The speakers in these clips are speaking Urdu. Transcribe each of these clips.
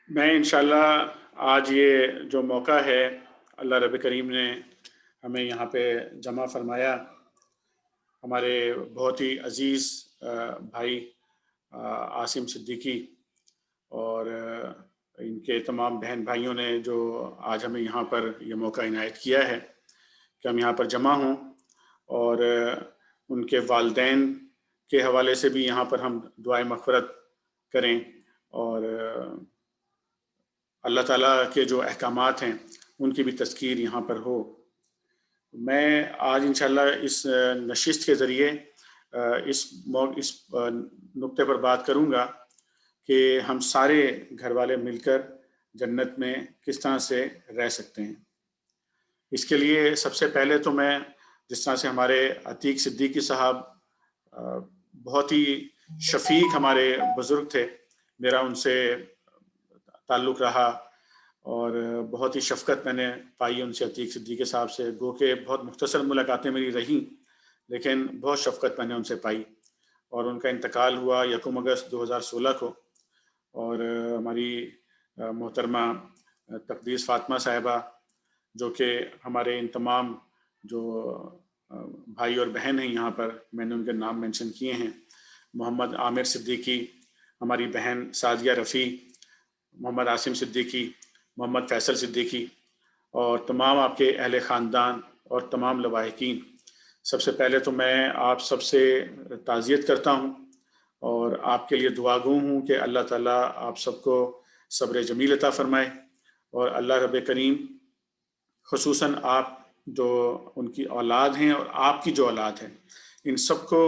میں انشاءاللہ آج یہ جو موقع ہے اللہ رب کریم نے ہمیں یہاں پہ جمع فرمایا، ہمارے بہت ہی عزیز بھائی عاصم صدیقی اور ان کے تمام بہن بھائیوں نے جو آج ہمیں یہاں پر یہ موقع عنایت کیا ہے کہ ہم یہاں پر جمع ہوں، اور ان کے والدین کے حوالے سے بھی یہاں پر ہم دعائے مغفرت کریں، اور اللہ تعالیٰ کے جو احکامات ہیں ان کی بھی تذکیر یہاں پر ہو۔ میں آج انشاءاللہ اس نشست کے ذریعے اس نقطے پر بات کروں گا کہ ہم سارے گھر والے مل کر جنت میں کس طرح سے رہ سکتے ہیں۔ اس کے لیے سب سے پہلے تو میں جس طرح سے ہمارے عتیق صدیقی صاحب بہت ہی شفیق ہمارے بزرگ تھے، میرا ان سے تعلق رہا اور بہت ہی شفقت میں نے پائی ان سے، عتیق صدیقی صاحب سے، گو کہ بہت مختصر ملاقاتیں میری رہیں لیکن بہت شفقت میں نے ان سے پائی، اور ان کا انتقال ہوا 1 اگست 2016 کو، اور ہماری محترمہ تقدیس فاطمہ صاحبہ جو کہ ہمارے ان تمام جو بھائی اور بہن ہیں یہاں پر، میں نے ان کے نام مینشن کیے ہیں، محمد عامر صدیقی، ہماری بہن سعدیہ رفیع، محمد عاصم صدیقی، محمد فیصل صدیقی، اور تمام آپ کے اہل خاندان اور تمام لواحقین، سب سے پہلے تو میں آپ سب سے تعزیت کرتا ہوں اور آپ کے لیے دعا گو ہوں کہ اللہ تعالیٰ آپ سب کو صبر جمیل عطا فرمائے، اور اللہ رب کریم خصوصاً آپ جو ان کی اولاد ہیں اور آپ کی جو اولاد ہے، ان سب کو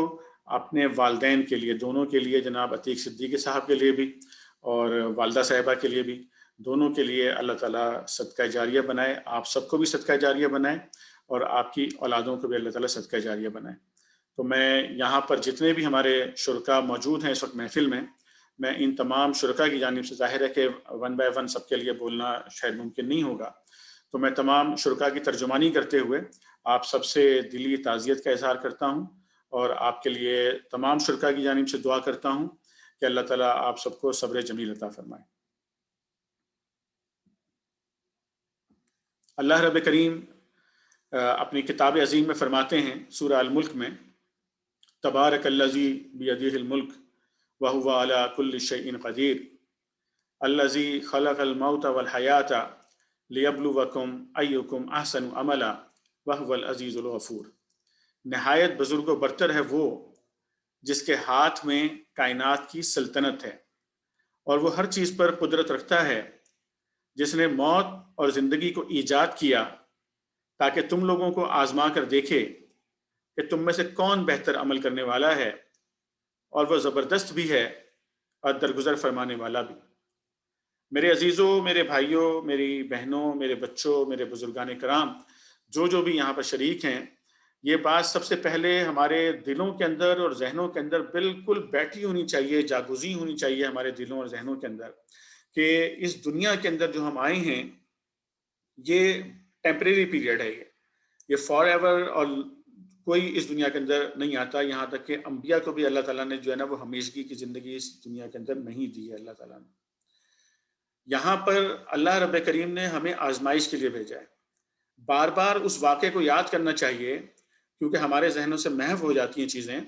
اپنے والدین کے لیے، دونوں کے لیے، جناب عتیق صدیقی صاحب کے لیے بھی اور والدہ صاحبہ کے لیے بھی، دونوں کے لیے اللہ تعالیٰ صدقہ جاریہ بنائے، آپ سب کو بھی صدقہ جاریہ بنائے اور آپ کی اولادوں کو بھی اللہ تعالیٰ صدقہ جاریہ بنائے۔ تو میں یہاں پر جتنے بھی ہمارے شرکاء موجود ہیں اس وقت محفل میں ان تمام شرکاء کی جانب سے، ظاہر ہے کہ 1 بائی 1 سب کے لیے بولنا شاید ممکن نہیں ہوگا، تو میں تمام شرکاء کی ترجمانی کرتے ہوئے آپ سب سے دلی تعزیت کا اظہار کرتا ہوں، اور آپ کے لیے تمام شرکاء کی جانب سے دعا کرتا ہوں کہ اللہ تعالیٰ آپ سب کو صبر جمیل عطا فرمائے۔ اللہ رب کریم اپنی کتاب عظیم میں فرماتے ہیں سورہ الملک میں، تبارک الذی بیدہ الملک وہو علی کل شیء قدیر الذی خلق الموت والحیاۃ لیبلوکم ایکم احسن عملا وہو العزیز الغفور۔ نہایت بزرگ و برتر ہے وہ جس کے ہاتھ میں کائنات کی سلطنت ہے، اور وہ ہر چیز پر قدرت رکھتا ہے، جس نے موت اور زندگی کو ایجاد کیا تاکہ تم لوگوں کو آزما کر دیکھے کہ تم میں سے کون بہتر عمل کرنے والا ہے، اور وہ زبردست بھی ہے اور درگزر فرمانے والا بھی۔ میرے عزیزوں، میرے بھائیوں، میری بہنوں، میرے بچوں، میرے بزرگان کرام، جو بھی یہاں پر شریک ہیں، یہ بات سب سے پہلے ہمارے دلوں کے اندر اور ذہنوں کے اندر بالکل بیٹھی ہونی چاہیے، جاگزی ہونی چاہیے ہمارے دلوں اور ذہنوں کے اندر، کہ اس دنیا کے اندر جو ہم آئے ہیں یہ ٹیمپریری پیریڈ ہے، یہ فار ایور، اور کوئی اس دنیا کے اندر نہیں آتا، یہاں تک کہ انبیاء کو بھی اللہ تعالیٰ نے جو ہے نا وہ ہمیشگی کی زندگی اس دنیا کے اندر نہیں دی ہے اللہ تعالیٰ نے۔ یہاں پر اللہ رب کریم نے ہمیں آزمائش کے لیے بھیجا ہے، بار بار اس واقعے کو یاد کرنا چاہیے کیونکہ ہمارے ذہنوں سے محو ہو جاتی ہیں چیزیں،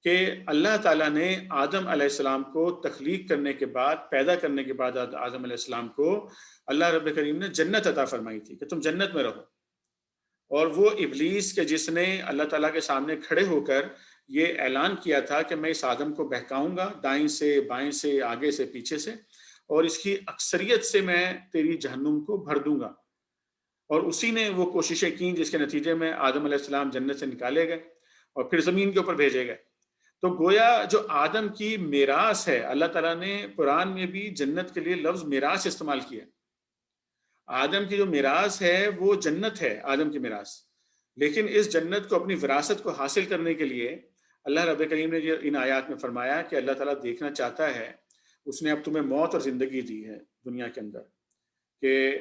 کہ اللہ تعالیٰ نے آدم علیہ السلام کو تخلیق کرنے کے بعد، پیدا کرنے کے بعد آدم علیہ السلام کو اللہ رب کریم نے جنت عطا فرمائی تھی کہ تم جنت میں رہو، اور وہ ابلیس کے جس نے اللہ تعالیٰ کے سامنے کھڑے ہو کر یہ اعلان کیا تھا کہ میں اس آدم کو بہکاؤں گا، دائیں سے بائیں سے آگے سے پیچھے سے، اور اس کی اکثریت سے میں تیری جہنم کو بھر دوں گا، اور اسی نے وہ کوششیں کی جس کے نتیجے میں آدم علیہ السلام جنت سے نکالے گئے اور پھر زمین کے اوپر بھیجے گئے۔ تو گویا جو آدم کی میراث ہے، اللہ تعالیٰ نے قرآن میں بھی جنت کے لیے لفظ میراث استعمال کیا۔ آدم کی جو میراث ہے وہ جنت ہے، آدم کی میراث، لیکن اس جنت کو، اپنی وراثت کو حاصل کرنے کے لیے اللہ رب کریم نے ان آیات میں فرمایا کہ اللہ تعالیٰ دیکھنا چاہتا ہے، اس نے اب تمہیں موت اور زندگی دی ہے دنیا کے اندر، کہ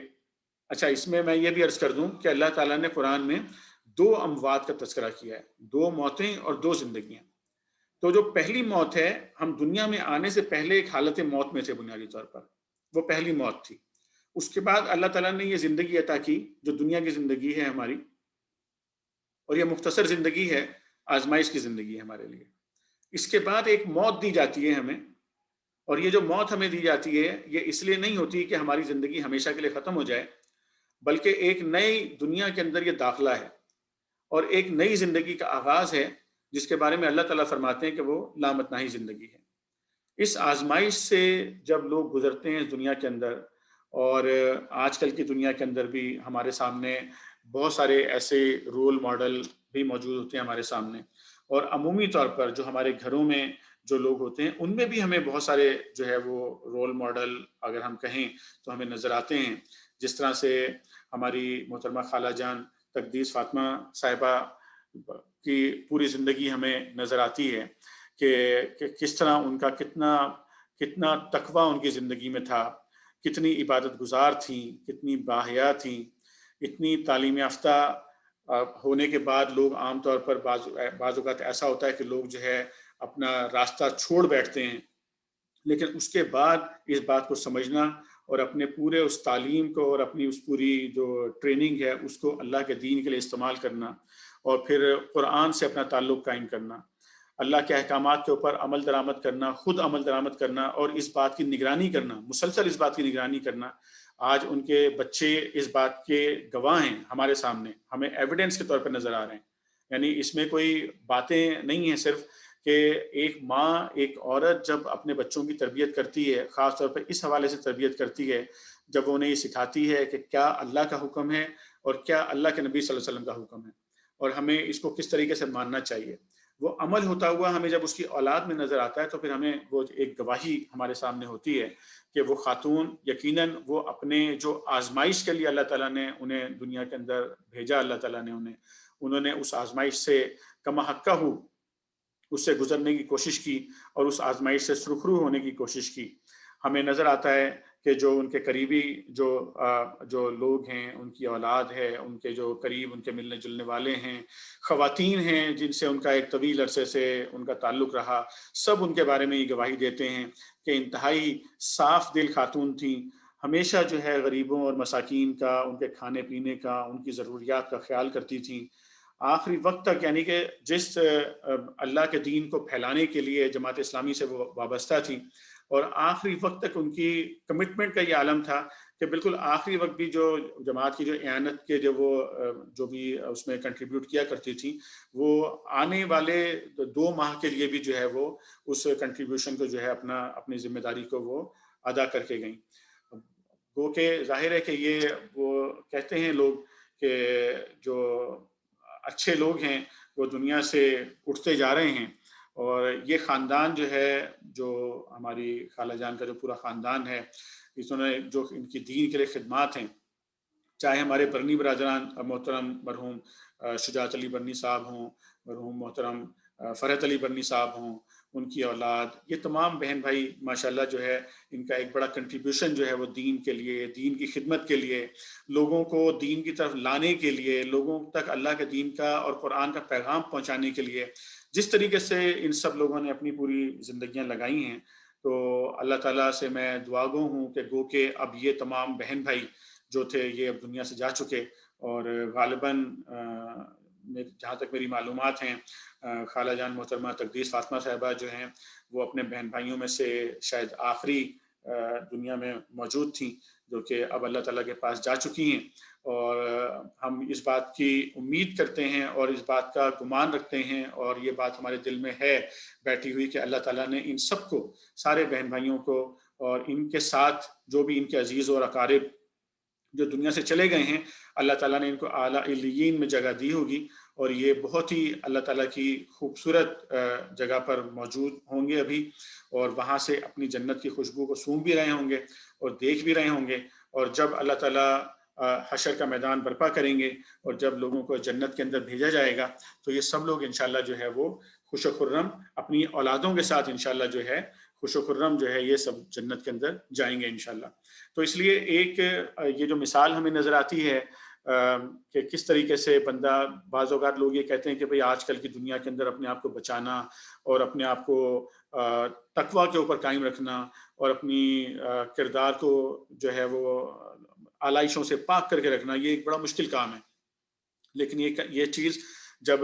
اچھا اس میں یہ بھی عرض کر دوں کہ اللہ تعالیٰ نے قرآن میں 2 اموات کا تذکرہ کیا ہے، 2 موتیں اور 2 زندگیاں۔ تو جو پہلی موت ہے، ہم دنیا میں آنے سے پہلے ایک حالت موت میں تھے بنیادی طور پر، وہ پہلی موت تھی۔ اس کے بعد اللہ تعالیٰ نے یہ زندگی عطا کی جو دنیا کی زندگی ہے ہماری، اور یہ مختصر زندگی ہے، آزمائش کی زندگی ہے ہمارے لیے۔ اس کے بعد ایک موت دی جاتی ہے ہمیں، اور یہ جو موت ہمیں دی جاتی ہے یہ اس لیے نہیں ہوتی کہ ہماری زندگی ہمیشہ کے لیے ختم ہو جائے، بلکہ ایک نئی دنیا کے اندر یہ داخلہ ہے اور ایک نئی زندگی کا آغاز ہے، جس کے بارے میں اللہ تعالیٰ فرماتے ہیں کہ وہ لامتناہی زندگی ہے۔ اس آزمائش سے جب لوگ گزرتے ہیں اس دنیا کے اندر، اور آج کل کی دنیا کے اندر بھی ہمارے سامنے بہت سارے ایسے رول ماڈل بھی موجود ہوتے ہیں ہمارے سامنے، اور عمومی طور پر جو ہمارے گھروں میں جو لوگ ہوتے ہیں ان میں بھی ہمیں بہت سارے جو ہے وہ رول ماڈل اگر ہم کہیں تو ہمیں نظر آتے ہیں۔ جس طرح سے ہماری محترمہ خالہ جان تقدیس فاطمہ صاحبہ کی پوری زندگی ہمیں نظر آتی ہے کہ کس طرح ان کا کتنا تقویٰ ان کی زندگی میں تھا، کتنی عبادت گزار تھیں، کتنی باحیا تھیں، اتنی تعلیم یافتہ ہونے کے بعد لوگ عام طور پر بعض اوقات ایسا ہوتا ہے کہ لوگ جو ہے اپنا راستہ چھوڑ بیٹھتے ہیں، لیکن اس کے بعد اس بات کو سمجھنا اور اپنے پورے اس تعلیم کو اور اپنی اس پوری جو ٹریننگ ہے اس کو اللہ کے دین کے لیے استعمال کرنا، اور پھر قرآن سے اپنا تعلق قائم کرنا، اللہ کے احکامات کے اوپر عمل درآمد کرنا، خود عمل درآمد کرنا، اور اس بات کی نگرانی کرنا، مسلسل اس بات کی نگرانی کرنا۔ آج ان کے بچے اس بات کے گواہ ہیں ہمارے سامنے، ہمیں ایویڈنس کے طور پر نظر آ رہے ہیں۔ یعنی اس میں کوئی باتیں نہیں ہیں صرف کہ ایک ماں، ایک عورت جب اپنے بچوں کی تربیت کرتی ہے، خاص طور پر اس حوالے سے تربیت کرتی ہے جب وہ انہیں یہ سکھاتی ہے کہ کیا اللہ کا حکم ہے اور کیا اللہ کے نبی صلی اللہ علیہ وسلم کا حکم ہے، اور ہمیں اس کو کس طریقے سے ماننا چاہیے، وہ عمل ہوتا ہوا ہمیں جب اس کی اولاد میں نظر آتا ہے تو پھر ہمیں وہ ایک گواہی ہمارے سامنے ہوتی ہے کہ وہ خاتون یقیناً وہ اپنے جو آزمائش کے لیے اللہ تعالیٰ نے انہیں دنیا کے اندر بھیجا، اللہ تعالیٰ نے انہوں نے اس آزمائش سے کما حقہ ہو اس سے گزرنے کی کوشش کی اور اس آزمائش سے سرخرو ہونے کی کوشش کی۔ ہمیں نظر آتا ہے کہ جو ان کے قریبی جو لوگ ہیں، ان کی اولاد ہے، ان کے جو قریب ان کے ملنے جلنے والے ہیں، خواتین ہیں جن سے ان کا ایک طویل عرصے سے ان کا تعلق رہا، سب ان کے بارے میں یہ گواہی دیتے ہیں کہ انتہائی صاف دل خاتون تھیں، ہمیشہ جو ہے غریبوں اور مساکین کا، ان کے کھانے پینے کا، ان کی ضروریات کا خیال کرتی تھیں، آخری وقت تک۔ یعنی کہ جس اللہ کے دین کو پھیلانے کے لیے جماعت اسلامی سے وہ وابستہ تھیں، اور آخری وقت تک ان کی کمٹمنٹ کا یہ عالم تھا کہ بالکل آخری وقت بھی جو جماعت کی جو اعانت کے جو بھی اس میں کنٹریبیوٹ کیا کرتی تھیں، وہ آنے والے 2 ماہ کے لیے بھی جو ہے وہ اس کنٹریبیوشن کو جو ہے اپنی ذمہ داری کو وہ ادا کر کے گئیں۔ گو کہ ظاہر ہے کہ یہ وہ کہتے ہیں لوگ کہ جو اچھے لوگ ہیں وہ دنیا سے اٹھتے جا رہے ہیں، اور یہ خاندان جو ہے، جو ہماری خالہ جان کا جو پورا خاندان ہے، اس نے جو ان کی دین کے لیے خدمات ہیں، چاہے ہمارے برنی برادران محترم مرحوم شجاعت علی برنی صاحب ہوں، مرحوم محترم فرحت علی برنی صاحب ہوں، ان کی اولاد، یہ تمام بہن بھائی ماشاءاللہ جو ہے ان کا ایک بڑا کنٹریبیوشن جو ہے وہ دین کے لیے، دین کی خدمت کے لیے، لوگوں کو دین کی طرف لانے کے لیے، لوگوں تک اللہ کے دین کا اور قرآن کا پیغام پہنچانے کے لیے جس طریقے سے ان سب لوگوں نے اپنی پوری زندگیاں لگائی ہیں، تو اللہ تعالیٰ سے میں دعا گو ہوں کہ گو کہ اب یہ تمام بہن بھائی جو تھے یہ اب دنیا سے جا چکے، اور غالباً جہاں تک میری معلومات ہیں خالہ جان محترمہ تقدیس فاطمہ صاحبہ جو ہیں وہ اپنے بہن بھائیوں میں سے شاید آخری دنیا میں موجود تھیں جو کہ اب اللہ تعالیٰ کے پاس جا چکی ہیں، اور ہم اس بات کی امید کرتے ہیں اور اس بات کا گمان رکھتے ہیں، اور یہ بات ہمارے دل میں ہے بیٹھی ہوئی کہ اللہ تعالیٰ نے ان سب کو، سارے بہن بھائیوں کو، اور ان کے ساتھ جو بھی ان کے عزیز اور اقارب جو دنیا سے چلے گئے ہیں، اللہ تعالیٰ نے ان کو اعلیٰ علیین میں جگہ دی ہوگی، اور یہ بہت ہی اللہ تعالیٰ کی خوبصورت جگہ پر موجود ہوں گے ابھی، اور وہاں سے اپنی جنت کی خوشبو کو سونگھ بھی رہے ہوں گے اور دیکھ بھی رہے ہوں گے، اور جب اللہ تعالیٰ حشر کا میدان برپا کریں گے اور جب لوگوں کو جنت کے اندر بھیجا جائے گا تو یہ سب لوگ انشاءاللہ جو ہے وہ خوش و خرم اپنی اولادوں کے ساتھ انشاءاللہ جو ہے خوش و خرم جو ہے یہ سب جنت کے اندر جائیں گے انشاءاللہ۔ تو اس لیے ایک یہ جو مثال ہمیں نظر آتی ہے کہ کس طریقے سے بندہ، بعض اوقات لوگ یہ کہتے ہیں کہ بھئی آج کل کی دنیا کے اندر اپنے آپ کو بچانا اور اپنے آپ کو تقویٰ کے اوپر قائم رکھنا اور اپنی کردار کو جو ہے وہ آلائشوں سے پاک کر کے رکھنا، یہ ایک بڑا مشکل کام ہے. لیکن یہ چیز جب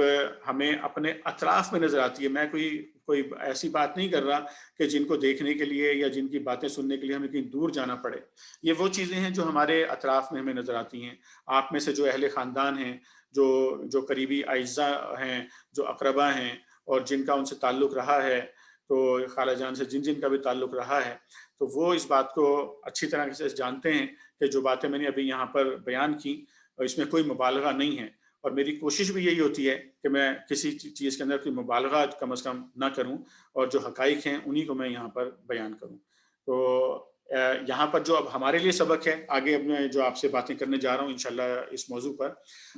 ہمیں اپنے اطراف میں نظر آتی ہے، میں کوئی ایسی بات نہیں کر رہا کہ جن کو دیکھنے کے لیے یا جن کی باتیں سننے کے لیے ہمیں کہیں دور جانا پڑے. یہ وہ چیزیں ہیں جو ہمارے اطراف میں ہمیں نظر آتی ہیں. آپ میں سے جو اہل خاندان ہیں، جو قریبی اعزاء ہیں، جو اقربا ہیں اور جن کا ان سے تعلق رہا ہے، تو خالہ جان سے جن کا بھی تعلق رہا ہے، تو وہ اس بات کو اچھی طرح سے جانتے ہیں کہ جو باتیں میں نے ابھی یہاں پر بیان کی اس میں کوئی مبالغہ نہیں ہے. اور میری کوشش بھی یہی ہوتی ہے کہ میں کسی چیز کے اندر کوئی مبالغہ کم از کم نہ کروں اور جو حقائق ہیں انہی کو میں یہاں پر بیان کروں. تو یہاں پر جو اب ہمارے لیے سبق ہے، آگے اب میں جو آپ سے باتیں کرنے جا رہا ہوں انشاءاللہ اس موضوع پر،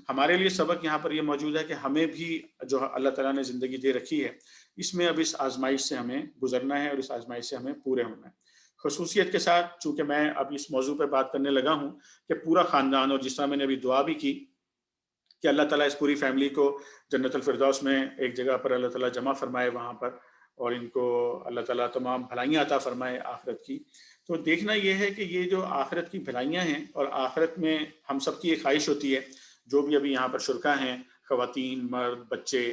ہمارے لیے سبق یہاں پر یہ موجود ہے کہ ہمیں بھی جو اللہ تعالیٰ نے زندگی دے رکھی ہے، اس میں اب اس آزمائش سے ہمیں گزرنا ہے اور اس آزمائش سے ہمیں پورے ہونا ہے. خصوصیت کے ساتھ چونکہ میں اب اس موضوع پہ بات کرنے لگا ہوں کہ پورا خاندان، اور جس طرح میں نے ابھی دعا بھی کی کہ اللہ تعالیٰ اس پوری فیملی کو جنت الفردوس میں ایک جگہ پر اللہ تعالیٰ جمع فرمائے وہاں پر، اور ان کو اللہ تعالیٰ تمام بھلائیاں عطا فرمائے آخرت کی. تو دیکھنا یہ ہے کہ یہ جو آخرت کی بھلائیاں ہیں، اور آخرت میں ہم سب کی ایک خواہش ہوتی ہے، جو بھی ابھی یہاں پر شرکا ہیں، خواتین، مرد، بچے،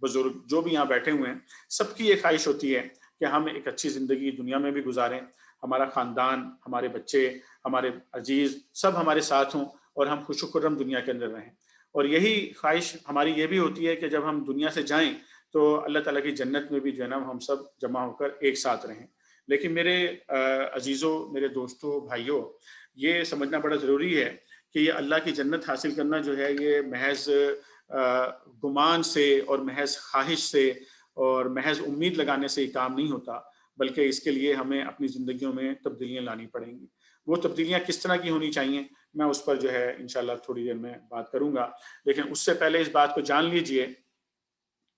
بزرگ، جو بھی یہاں بیٹھے ہوئے ہیں، سب کی ایک خواہش ہوتی ہے کہ ہم ایک اچھی زندگی دنیا میں بھی گزاریں، ہمارا خاندان، ہمارے بچے، ہمارے عزیز سب ہمارے ساتھ ہوں اور ہم خوش و خرم دنیا کے اندر رہیں. اور یہی خواہش ہماری یہ بھی ہوتی ہے کہ جب ہم دنیا سے جائیں تو اللہ تعالیٰ کی جنت میں بھی جو ہے نا ہم سب جمع ہو کر ایک ساتھ رہیں. لیکن میرے عزیزوں، میرے دوستوں، بھائیوں، یہ سمجھنا بڑا ضروری ہے کہ یہ اللہ کی جنت حاصل کرنا جو ہے یہ محض گمان سے اور محض خواہش سے اور محض امید لگانے سے ہی کام نہیں ہوتا، بلکہ اس کے لیے ہمیں اپنی زندگیوں میں تبدیلیاں لانی پڑیں گی. وہ تبدیلیاں کس طرح کی ہونی چاہیے، میں اس پر جو ہے انشاءاللہ تھوڑی دیر میں بات کروں گا. لیکن اس سے پہلے اس بات کو جان لیجئے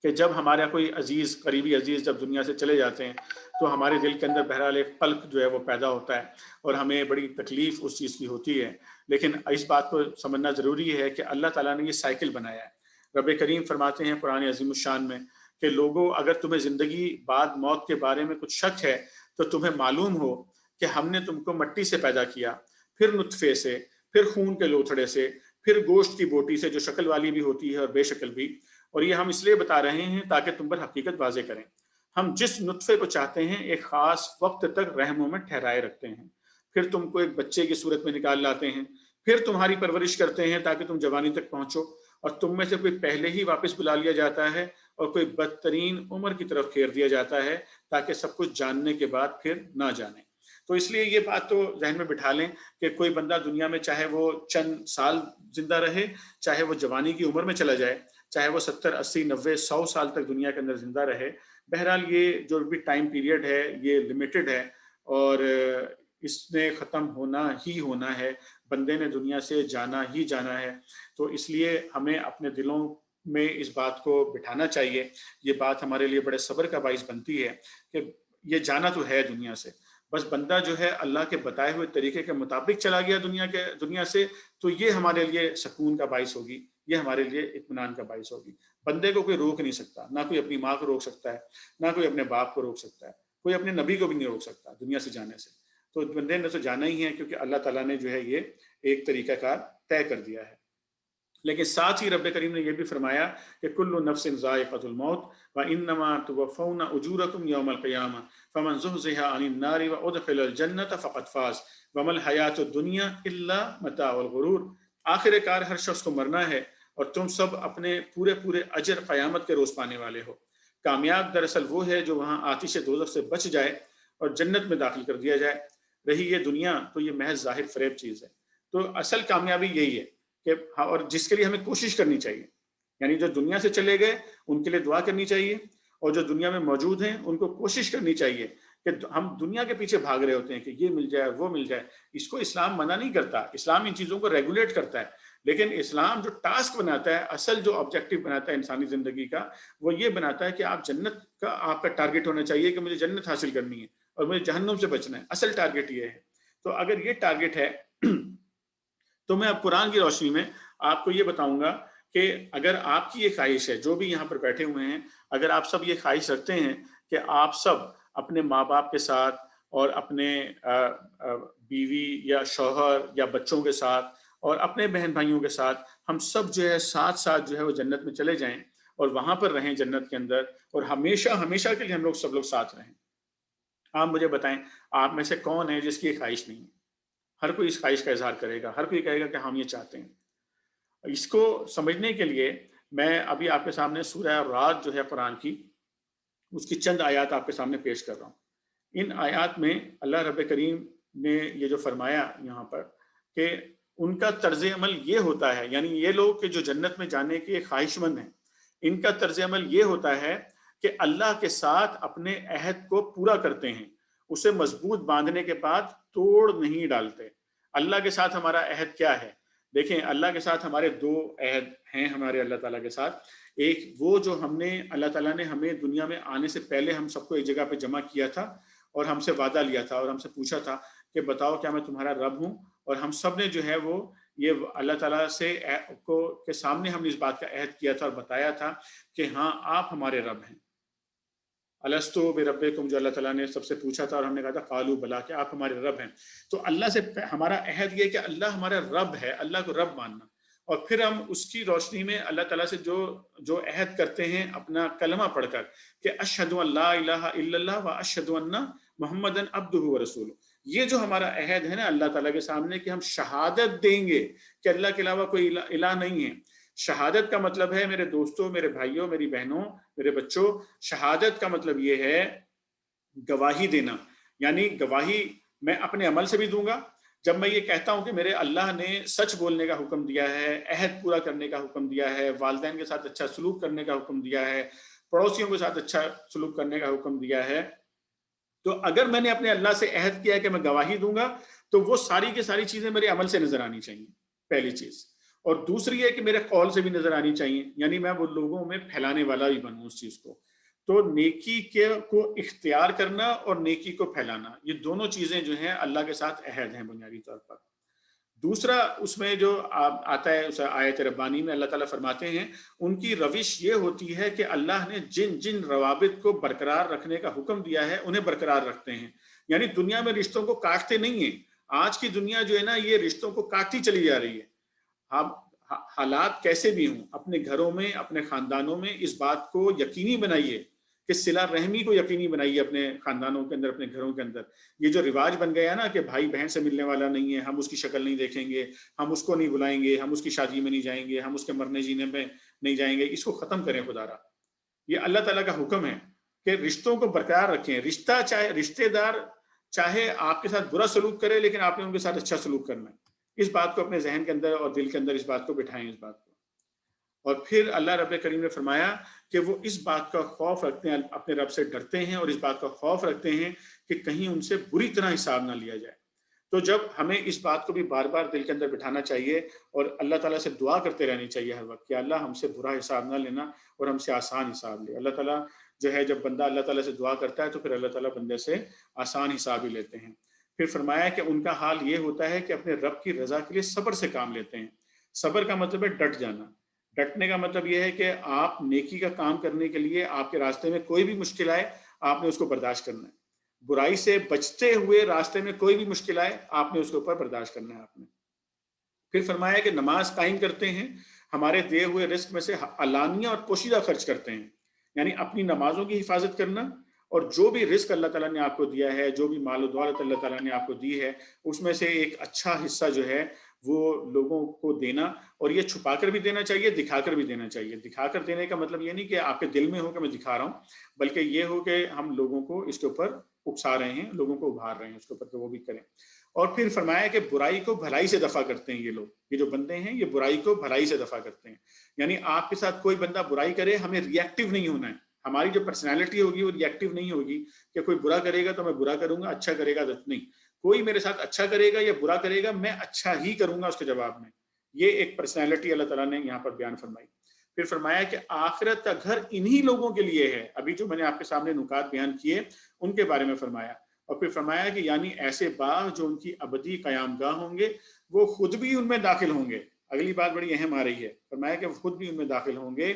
کہ جب ہمارا کوئی عزیز، قریبی عزیز جب دنیا سے چلے جاتے ہیں تو ہمارے دل کے اندر بہرحال ایک قلق جو ہے وہ پیدا ہوتا ہے اور ہمیں بڑی تکلیف اس چیز کی ہوتی ہے. لیکن اس بات کو سمجھنا ضروری ہے کہ اللہ تعالیٰ نے یہ سائیکل بنایا ہے. رب کریم فرماتے ہیں قرآن عظیم الشان میں کہ لوگوں، اگر تمہیں زندگی بعد موت کے بارے میں کچھ شک ہے تو تمہیں معلوم ہو کہ ہم نے تم کو مٹی سے پیدا کیا، پھر نطفے سے، پھر خون کے لوتھڑے سے، پھر گوشت کی بوٹی سے جو شکل والی بھی ہوتی ہے اور بے شکل بھی. اور یہ ہم اس لیے بتا رہے ہیں تاکہ تم پر حقیقت واضح کریں. ہم جس نطفے کو چاہتے ہیں ایک خاص وقت تک رحموں میں ٹھہرائے رکھتے ہیں، پھر تم کو ایک بچے کی صورت میں نکال لاتے ہیں، پھر تمہاری پرورش کرتے ہیں تاکہ تم جوانی تک پہنچو، اور تم میں سے کوئی پہلے ہی واپس بلا لیا جاتا ہے اور کوئی بدترین عمر کی طرف پھیر دیا جاتا ہے تاکہ سب کچھ جاننے کے بعد پھر نہ جانے. تو اس لیے یہ بات تو ذہن میں بٹھا لیں کہ کوئی بندہ دنیا میں چاہے وہ چند سال زندہ رہے، چاہے وہ جوانی کی عمر میں چلا جائے، چاہے وہ 70، 80، 90، 100 سال تک دنیا کے اندر زندہ رہے، بہرحال یہ جو بھی ٹائم پیریڈ ہے یہ لمیٹڈ ہے اور اس نے ختم ہونا ہی ہونا ہے. بندے نے دنیا سے جانا ہی جانا ہے. تو اس لیے ہمیں اپنے دلوں میں اس بات کو بٹھانا چاہیے. یہ بات ہمارے لیے بڑے صبر کا باعث بنتی ہے کہ یہ جانا تو ہے دنیا سے، بس بندہ جو ہے اللہ کے بتائے ہوئے طریقے کے مطابق چلا گیا دنیا سے، تو یہ ہمارے لیے سکون کا باعث ہوگی، یہ ہمارے لیے اطمینان کا باعث ہوگی. بندے کو کوئی روک نہیں سکتا، نہ کوئی اپنی ماں کو روک سکتا ہے، نہ کوئی اپنے باپ کو روک سکتا ہے، کوئی اپنے نبی کو بھی نہیں روک سکتا دنیا سے جانے سے. تو بندے نے تو جانا ہی ہے کیونکہ اللہ تعالیٰ نے جو ہے یہ ایک طریقہ کار طے کر دیا ہے. لیکن ساتھ ہی رب کریم نے یہ بھی فرمایا کہ کل نفس ذائقۃ الموت وانما توفون اجورکم یوم القیامہ فمن زحزح عن النار وادخل الجنۃ فقد فاز وما الحیاۃ الدنیا الا متاع الغرور. آخر کار ہر شخص کو مرنا ہے اور تم سب اپنے پورے اجر قیامت کے روز پانے والے ہو. کامیاب دراصل وہ ہے جو وہاں آتش دوزخ سے بچ جائے اور جنت میں داخل کر دیا جائے. رہی یہ دنیا تو یہ محض ظاہر فریب چیز ہے. تو اصل کامیابی یہی ہے کہ اور جس کے لیے ہمیں کوشش کرنی چاہیے. یعنی جو دنیا سے چلے گئے ان کے لیے دعا کرنی چاہیے، اور جو دنیا میں موجود ہیں ان کو کوشش کرنی چاہیے کہ ہم دنیا کے پیچھے بھاگ رہے ہوتے ہیں کہ یہ مل جائے وہ مل جائے. اس کو اسلام منع نہیں کرتا، اسلام ان چیزوں کو ریگولیٹ کرتا ہے. لیکن اسلام جو ٹاسک بناتا ہے، اصل جو آبجیکٹو بناتا ہے انسانی زندگی کا، وہ یہ بناتا ہے کہ آپ جنت کا، آپ کا ٹارگٹ ہونا چاہیے کہ مجھے جنت حاصل کرنی ہے اور مجھے جہنم سے بچنا ہے. اصل ٹارگٹ یہ ہے. تو اگر یہ ٹارگٹ ہے تو میں اب قرآن کی روشنی میں آپ کو یہ بتاؤں گا کہ اگر آپ کی یہ خواہش ہے، جو بھی یہاں پر بیٹھے ہوئے ہیں، اگر آپ سب یہ خواہش رکھتے ہیں کہ آپ سب اپنے ماں باپ کے ساتھ اور اپنے بیوی یا شوہر یا بچوں کے ساتھ اور اپنے بہن بھائیوں کے ساتھ ہم سب جو ہے ساتھ ساتھ جو ہے وہ جنت میں چلے جائیں اور وہاں پر رہیں جنت کے اندر، اور ہمیشہ ہمیشہ کے لیے ہم لوگ سب لوگ ساتھ رہیں، آپ مجھے بتائیں آپ میں سے کون ہے جس کی یہ خواہش نہیں ہے؟ ہر کوئی اس خواہش کا اظہار کرے گا، ہر کوئی کہے گا کہ ہم یہ چاہتے ہیں۔ اس کو سمجھنے کے لیے میں ابھی آپ کے سامنے سورہ رعد جو ہے قرآن کی، اس کی چند آیات آپ کے سامنے پیش کر رہا ہوں۔ ان آیات میں اللہ رب کریم نے یہ جو فرمایا یہاں پر کہ ان کا طرز عمل یہ ہوتا ہے، یعنی یہ لوگ کہ جو جنت میں جانے کے خواہش مند ہیں، ان کا طرز عمل یہ ہوتا ہے کہ اللہ کے ساتھ اپنے عہد کو پورا کرتے ہیں، اسے مضبوط باندھنے کے بعد توڑ نہیں ڈالتے۔ اللہ کے ساتھ ہمارا عہد کیا ہے؟ دیکھیں، اللہ کے ساتھ ہمارے دو عہد ہیں ہمارے اللہ تعالیٰ کے ساتھ۔ ایک وہ جو ہم نے اللہ تعالیٰ نے ہمیں دنیا میں آنے سے پہلے ہم سب کو ایک جگہ پہ جمع کیا تھا اور ہم سے وعدہ لیا تھا اور ہم سے پوچھا تھا کہ بتاؤ کیا میں تمہارا رب ہوں، اور ہم سب نے جو ہے وہ یہ اللہ تعالیٰ سے کے سامنے ہم نے اس بات کا عہد کیا تھا اور بتایا تھا کہ ہاں آپ ہمارے رب ہیں۔ الستو بربکم، جو اللہ تعالیٰ نے سب سے پوچھا تھا اور ہم نے کہا تھا قالوا بلا، کہ آپ ہمارے رب ہیں۔ تو اللہ سے ہمارا عہد یہ کہ اللہ ہمارا رب ہے، اللہ کو رب ماننا، اور پھر ہم اس کی روشنی میں اللہ تعالیٰ سے جو عہد کرتے ہیں اپنا کلمہ پڑھ کر کہ اشہد ان لا الہ الا اللہ و اشہد ان محمدً عبدہ و رسولہ، یہ جو ہمارا عہد ہے نا اللہ تعالیٰ کے سامنے کہ ہم شہادت دیں گے کہ اللہ کے علاوہ کوئی الہ نہیں ہے۔ شہادت کا مطلب ہے میرے دوستوں، میرے بھائیوں، میری بہنوں، میرے بچوں، شہادت کا مطلب یہ ہے گواہی دینا، یعنی گواہی میں اپنے عمل سے بھی دوں گا۔ جب میں یہ کہتا ہوں کہ میرے اللہ نے سچ بولنے کا حکم دیا ہے، عہد پورا کرنے کا حکم دیا ہے، والدین کے ساتھ اچھا سلوک کرنے کا حکم دیا ہے، پڑوسیوں کے ساتھ اچھا سلوک کرنے کا حکم دیا ہے، تو اگر میں نے اپنے اللہ سے عہد کیا کہ میں گواہی دوں گا تو وہ ساری کی ساری چیزیں میرے عمل سے نظر آنی چاہیے، پہلی چیز۔ اور دوسری ہے کہ میرے قول سے بھی نظر آنی چاہیے، یعنی میں وہ لوگوں میں پھیلانے والا بھی بنوں اس چیز کو۔ تو نیکی کو اختیار کرنا اور نیکی کو پھیلانا، یہ دونوں چیزیں جو ہیں اللہ کے ساتھ عہد ہیں بنیادی طور پر۔ دوسرا اس میں جو آتا ہے اس آیت ربانی میں اللہ تعالیٰ فرماتے ہیں ان کی روش یہ ہوتی ہے کہ اللہ نے جن جن روابط کو برقرار رکھنے کا حکم دیا ہے انہیں برقرار رکھتے ہیں، یعنی دنیا میں رشتوں کو کاٹتے نہیں ہیں۔ آج کی دنیا جو ہے نا یہ رشتوں کو کاٹتی چلی جا رہی ہے۔ ہم حالات کیسے بھی ہوں، اپنے گھروں میں اپنے خاندانوں میں اس بات کو یقینی بنائیے کہ صلہ رحمی کو یقینی بنائیے اپنے خاندانوں کے اندر، اپنے گھروں کے اندر۔ یہ جو رواج بن گیا نا کہ بھائی بہن سے ملنے والا نہیں ہے، ہم اس کی شکل نہیں دیکھیں گے، ہم اس کو نہیں بلائیں گے، ہم اس کی شادی میں نہیں جائیں گے، ہم اس کے مرنے جینے میں نہیں جائیں گے، اس کو ختم کریں خدا را۔ یہ اللہ تعالیٰ کا حکم ہے کہ رشتوں کو برقرار رکھیں۔ رشتے دار چاہے آپ کے ساتھ برا سلوک کرے لیکن آپ نے ان کے ساتھ اچھا سلوک کرنا ہے۔ اس بات کو اپنے ذہن کے اندر اور دل کے اندر اس بات کو بٹھائیں، اس بات کو۔ اور پھر اللہ رب کریم نے فرمایا کہ وہ اس بات کا خوف رکھتے ہیں، اپنے رب سے ڈرتے ہیں اور اس بات کا خوف رکھتے ہیں کہ کہیں ان سے بری طرح حساب نہ لیا جائے۔ تو جب ہمیں اس بات کو بھی بار بار دل کے اندر بٹھانا چاہیے اور اللہ تعالیٰ سے دعا کرتے رہنی چاہیے ہر وقت کہ اللہ ہم سے برا حساب نہ لینا اور ہم سے آسان حساب لے۔ اللہ تعالیٰ جو ہے جب بندہ اللہ تعالیٰ سے دعا کرتا ہے تو پھر اللہ تعالیٰ بندے سے آسان حساب ہی لیتے ہیں۔ پھر فرمایا کہ ان کا حال یہ ہوتا ہے کہ اپنے رب کی رضا کے لیے صبر سے کام لیتے ہیں۔ صبر کا مطلب ہے ڈٹ جانا۔ ڈٹنے کا مطلب یہ ہے کہ آپ نیکی کا کام کرنے کے لیے آپ کے راستے میں کوئی بھی مشکل آئے آپ نے اس کو برداشت کرنا ہے۔ برائی سے بچتے ہوئے راستے میں کوئی بھی مشکل آئے آپ نے اس کے اوپر برداشت کرنا ہے آپ نے۔ پھر فرمایا کہ نماز قائم کرتے ہیں، ہمارے دیے ہوئے رزق میں سے علانیہ اور پوشیدہ خرچ کرتے ہیں، یعنی اپنی نمازوں کی حفاظت کرنا اور جو بھی رزق اللہ تعالیٰ نے آپ کو دیا ہے، جو بھی مال و دولت اللہ تعالیٰ نے آپ کو دی ہے، اس میں سے ایک اچھا حصہ جو ہے وہ لوگوں کو دینا، اور یہ چھپا کر بھی دینا چاہیے، دکھا کر بھی دینا چاہیے۔ دکھا کر دینے کا مطلب یہ نہیں کہ آپ کے دل میں ہو کہ میں دکھا رہا ہوں، بلکہ یہ ہو کہ ہم لوگوں کو اس کے اوپر اکسا رہے ہیں، لوگوں کو ابھار رہے ہیں اس کے اوپر کہ وہ بھی کریں۔ اور پھر فرمایا کہ برائی کو بھلائی سے دفع کرتے ہیں۔ یہ لوگ، یہ جو بندے ہیں، یہ برائی کو بھلائی سے دفع کرتے ہیں، یعنی آپ کے ساتھ کوئی بندہ برائی کرے ہمیں ری ایکٹیو نہیں ہونا ہے۔ ہماری جو پرسنالٹی ہوگی وہ ری ایکٹیو نہیں ہوگی کہ کوئی برا کرے گا تو میں برا کروں گا، اچھا کرے گا تو نہیں۔ کوئی میرے ساتھ اچھا کرے گا یا برا کرے گا میں اچھا ہی کروں گا اس کے جواب میں۔ یہ ایک پرسنالٹی اللہ تعالیٰ نے یہاں پر بیان فرمائی۔ پھر فرمایا کہ آخرت کا گھر انہی لوگوں کے لیے ہے۔ ابھی جو میں نے آپ کے سامنے نکات بیان کیے ان کے بارے میں فرمایا، اور پھر فرمایا کہ یعنی ایسے باغ جو ان کی ابدی قیام گاہ ہوں گے، وہ خود بھی ان میں داخل ہوں گے۔ اگلی بات بڑی اہم آ رہی ہے، فرمایا کہ وہ خود بھی ان میں داخل ہوں گے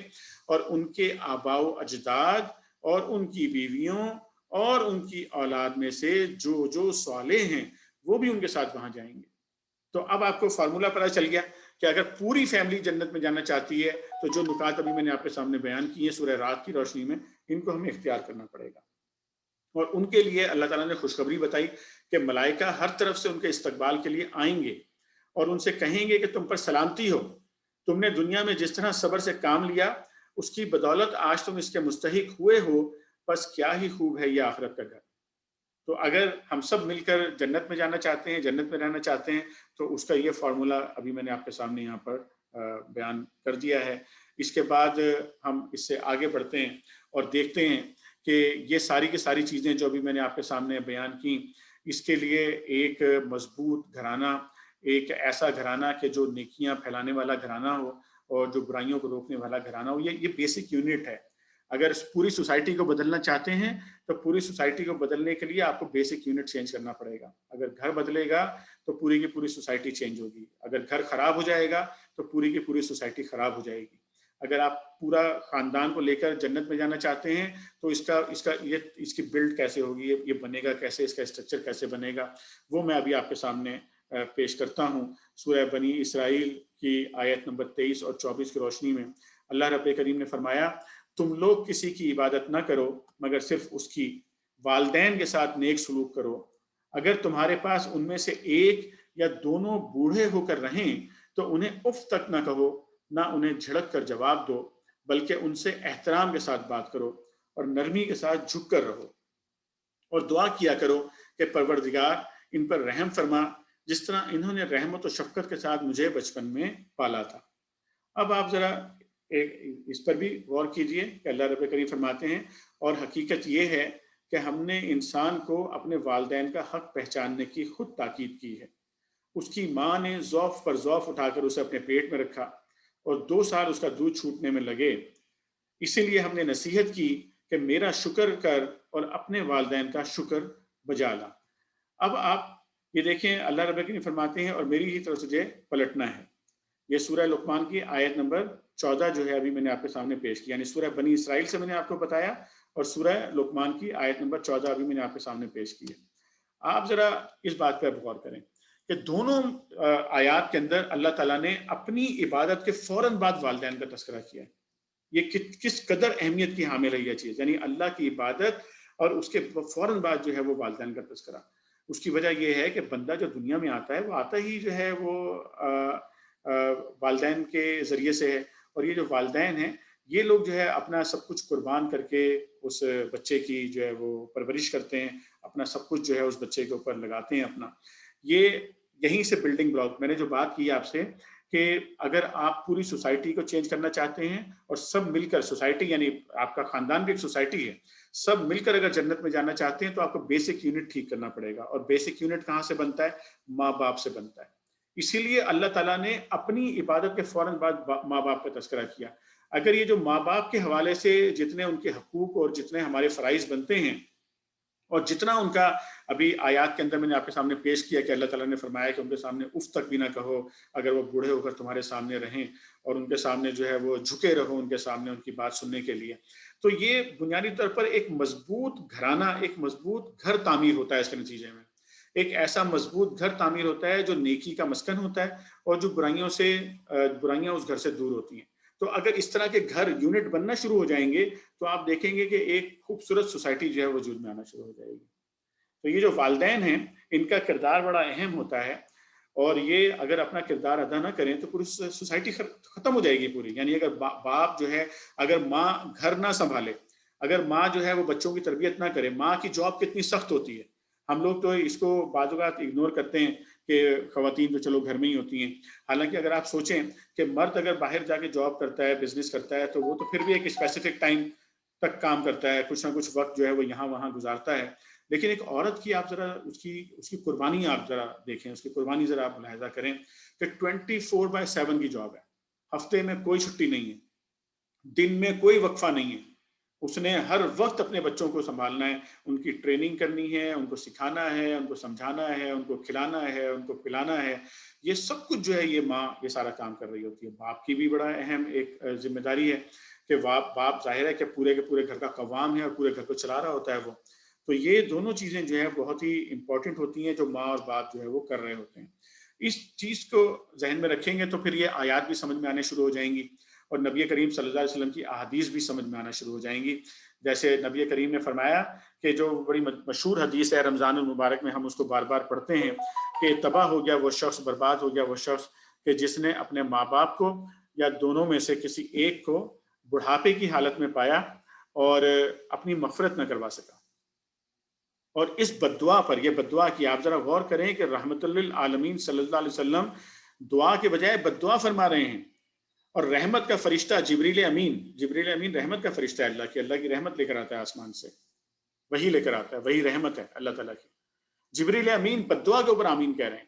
اور ان کے آباء و اجداد اور ان کی بیویوں اور ان کی اولاد میں سے جو صالح ہیں وہ بھی ان کے ساتھ وہاں جائیں گے۔ تو اب آپ کو فارمولہ پتہ چل گیا کہ اگر پوری فیملی جنت میں جانا چاہتی ہے تو جو نکات ابھی میں نے آپ کے سامنے بیان کی ہیں سورہ رات کی روشنی میں، ان کو ہمیں اختیار کرنا پڑے گا۔ اور ان کے لیے اللہ تعالیٰ نے خوشخبری بتائی کہ ملائکہ ہر طرف سے ان کے استقبال کے لیے آئیں گے اور ان سے کہیں گے کہ تم پر سلامتی ہو، تم نے دنیا میں جس طرح صبر سے کام لیا اس کی بدولت آج تم اس کے مستحق ہوئے ہو، بس کیا ہی خوب ہے یہ آخرت کا گھر۔ تو اگر ہم سب مل کر جنت میں جانا چاہتے ہیں، جنت میں رہنا چاہتے ہیں، تو اس کا یہ فارمولہ ابھی میں نے آپ کے سامنے یہاں پر بیان کر دیا ہے۔ اس کے بعد ہم اس سے آگے بڑھتے ہیں اور دیکھتے ہیں کہ یہ ساری کی ساری چیزیں جو ابھی میں نے آپ کے سامنے بیان کی، اس کے لیے ایک مضبوط گھرانہ، ایک ایسا گھرانہ کہ جو نیکیاں پھیلانے والا گھرانہ ہو اور جو برائیوں کو روکنے والا گھرانہ ہو، یہ بیسک یونٹ ہے۔ اگر پوری سوسائٹی کو بدلنا چاہتے ہیں تو پوری سوسائٹی کو بدلنے کے لیے آپ کو بیسک یونٹ چینج کرنا پڑے گا۔ اگر گھر بدلے گا تو پوری کی پوری سوسائٹی چینج ہوگی، اگر گھر خراب ہو جائے گا تو پوری کی پوری سوسائٹی خراب ہو جائے گی۔ اگر آپ پورا خاندان کو لے کر جنت میں جانا چاہتے ہیں تو اس کی بلڈ کیسے ہوگی، یہ بنے گا کیسے، اس کا اسٹرکچر کیسے بنے گا، وہ میں ابھی آپ کے سامنے پیش کرتا ہوں۔ سورہ بنی اسرائیل کی آیت نمبر 23 اور 24 کی روشنی میں اللہ رب کریم نے فرمایا، تم لوگ کسی کی عبادت نہ کرو مگر صرف اس کی، والدین کے ساتھ نیک سلوک کرو، اگر تمہارے پاس ان میں سے ایک یا دونوں بوڑھے ہو کر رہیں تو انہیں اف تک نہ کہو، نہ انہیں جھڑک کر جواب دو، بلکہ ان سے احترام کے ساتھ بات کرو اور نرمی کے ساتھ جھک کر رہو، اور دعا کیا کرو کہ پروردگار ان پر رحم فرما جس طرح انہوں نے رحمت و شفقت کے ساتھ مجھے بچپن میں پالا تھا۔ اب آپ ذرا اس پر بھی غور کیجئے کہ اللہ رب کریم فرماتے ہیں، اور حقیقت یہ ہے کہ ہم نے انسان کو اپنے والدین کا حق پہچاننے کی خود تاکید کی ہے۔ اس کی ماں نے ضعف پر ضعف اٹھا کر اسے اپنے پیٹ میں رکھا اور 2 سال اس کا دودھ چھوٹنے میں لگے، اسی لیے ہم نے نصیحت کی کہ میرا شکر کر اور اپنے والدین کا شکر بجا لا۔ اب آپ یہ دیکھیں، اللہ رب العالمین فرماتے ہیں اور میری ہی طرف سے تجھے پلٹنا ہے۔ یہ سورہ لقمان کی آیت نمبر 14 جو ہے ابھی میں نے آپ کے سامنے پیش کی، یعنی سورہ بنی اسرائیل سے میں نے آپ کو بتایا اور سورہ لقمان کی آیت نمبر 14 ابھی میں نے آپ کے سامنے پیش کی ہے۔ آپ ذرا اس بات پر غور کریں کہ دونوں آیات کے اندر اللہ تعالیٰ نے اپنی عبادت کے فوراً بعد والدین کا تذکرہ کیا ہے۔ یہ کس قدر اہمیت کی حامل ہے یہ چیز، یعنی اللہ کی عبادت اور اس کے فوراً بعد جو ہے وہ والدین کا تذکرہ۔ اس کی وجہ یہ ہے کہ بندہ جو دنیا میں آتا ہے وہ آتا ہی جو ہے وہ والدین کے ذریعے سے ہے، اور یہ جو والدین ہیں یہ لوگ جو ہے اپنا سب کچھ قربان کر کے اس بچے کی جو ہے وہ پرورش کرتے ہیں، اپنا سب کچھ جو ہے اس بچے کے اوپر لگاتے ہیں اپنا۔ یہیں سے بلڈنگ بلاک، میں نے جو بات کی آپ سے کہ اگر آپ پوری سوسائٹی کو چینج کرنا چاہتے ہیں اور سب مل کر، سوسائٹی یعنی آپ کا خاندان بھی ایک سوسائٹی ہے، سب مل کر اگر جنت میں جانا چاہتے ہیں تو آپ کو بیسک یونٹ ٹھیک کرنا پڑے گا، اور بیسک یونٹ کہاں سے بنتا ہے؟ ماں باپ سے بنتا ہے۔ اسی لیے اللہ تعالیٰ نے اپنی عبادت کے فوراً بعد ماں باپ کا تذکرہ کیا۔ اگر یہ جو ماں باپ کے حوالے سے جتنے ان کے حقوق اور جتنے ہمارے فرائض بنتے ہیں اور جتنا ان کا ابھی آیات کے اندر میں نے آپ کے سامنے پیش کیا کہ اللہ تعالیٰ نے فرمایا کہ ان کے سامنے اف تک بھی نہ کہو اگر وہ بوڑھے ہو کر تمہارے سامنے رہیں، اور ان کے سامنے جو ہے وہ جھکے رہو ان کے سامنے ان کی بات سننے کے لیے، تو یہ بنیادی طور پر ایک مضبوط گھرانہ، ایک مضبوط گھر تعمیر ہوتا ہے۔ اس کے نتیجے میں ایک ایسا مضبوط گھر تعمیر ہوتا ہے جو نیکی کا مسکن ہوتا ہے اور جو برائیاں اس گھر سے دور ہوتی ہیں۔ تو اگر اس طرح کے گھر یونٹ بننا شروع ہو جائیں گے تو آپ دیکھیں گے کہ ایک خوبصورت سوسائٹی جو ہے وجود میں آنا شروع ہو جائے گی۔ تو یہ جو والدین ہیں ان کا کردار بڑا اہم ہوتا ہے، اور یہ اگر اپنا کردار ادا نہ کریں تو پوری سوسائٹی ختم ہو جائے گی پوری۔ یعنی اگر باپ جو ہے، اگر ماں گھر نہ سنبھالے، اگر ماں جو ہے وہ بچوں کی تربیت نہ کرے، ماں کی جاب کتنی سخت ہوتی ہے، ہم لوگ تو اس کو بعض اوقات اگنور کرتے ہیں کہ خواتین تو چلو گھر میں ہی ہوتی ہیں، حالانکہ اگر آپ سوچیں کہ مرد اگر باہر جا کے جاب کرتا ہے، بزنس کرتا ہے، تو وہ تو پھر بھی ایک اسپیسیفک ٹائم تک کام کرتا ہے، کچھ نہ کچھ وقت جو ہے وہ یہاں وہاں گزارتا ہے، لیکن ایک عورت کی آپ ذرا اس کی قربانی آپ ذرا دیکھیں، اس کی قربانی ذرا آپ ملاحظہ کریں کہ 24/7 کی جاب ہے، ہفتے میں کوئی چھٹی نہیں ہے، دن میں کوئی وقفہ نہیں ہے، اس نے ہر وقت اپنے بچوں کو سنبھالنا ہے، ان کی ٹریننگ کرنی ہے، ان کو سکھانا ہے، ان کو سمجھانا ہے، ان کو کھلانا ہے، ان کو پلانا ہے. یہ سب کچھ جو ہے یہ ماں یہ سارا کام کر رہی ہوتی ہے. باپ کی بھی بڑا اہم ایک ذمہ داری ہے کہ باپ ظاہر ہے کہ پورے کے پورے گھر کا قوام ہے اور پورے گھر کو چلا رہا ہوتا ہے وہ. تو یہ دونوں چیزیں جو ہے بہت ہی امپورٹنٹ ہوتی ہیں جو ماں اور باپ جو ہے وہ کر رہے ہوتے ہیں. اس چیز کو ذہن میں رکھیں گے تو پھر یہ آیات بھی سمجھ میں آنے شروع ہو جائیں گی اور نبی کریم صلی اللہ علیہ وسلم کی احادیث بھی سمجھ میں آنا شروع ہو جائیں گی. جیسے نبی کریم نے فرمایا کہ جو بڑی مشہور حدیث ہے رمضان المبارک میں ہم اس کو بار بار پڑھتے ہیں کہ تباہ ہو گیا وہ شخص، برباد ہو گیا وہ شخص کہ جس نے اپنے ماں باپ کو یا دونوں میں سے کسی ایک کو بڑھاپے کی حالت میں پایا اور اپنی مغفرت نہ کروا سکا. اور اس بددعا پر، یہ بددعا کی آپ ذرا غور کریں کہ رحمت للعالمین صلی اللہ علیہ وسلم دعا کے بجائے بددعا فرما رہے ہیں. اور رحمت کا فرشتہ جبریل امین رحمت کا فرشتہ ہے اللہ کی رحمت لے کر آتا ہے آسمان سے، وہی لے کر آتا ہے، وہی رحمت ہے اللہ تعالیٰ کی. جبریل امین بددعا کے اوپر آمین کہہ رہے ہیں.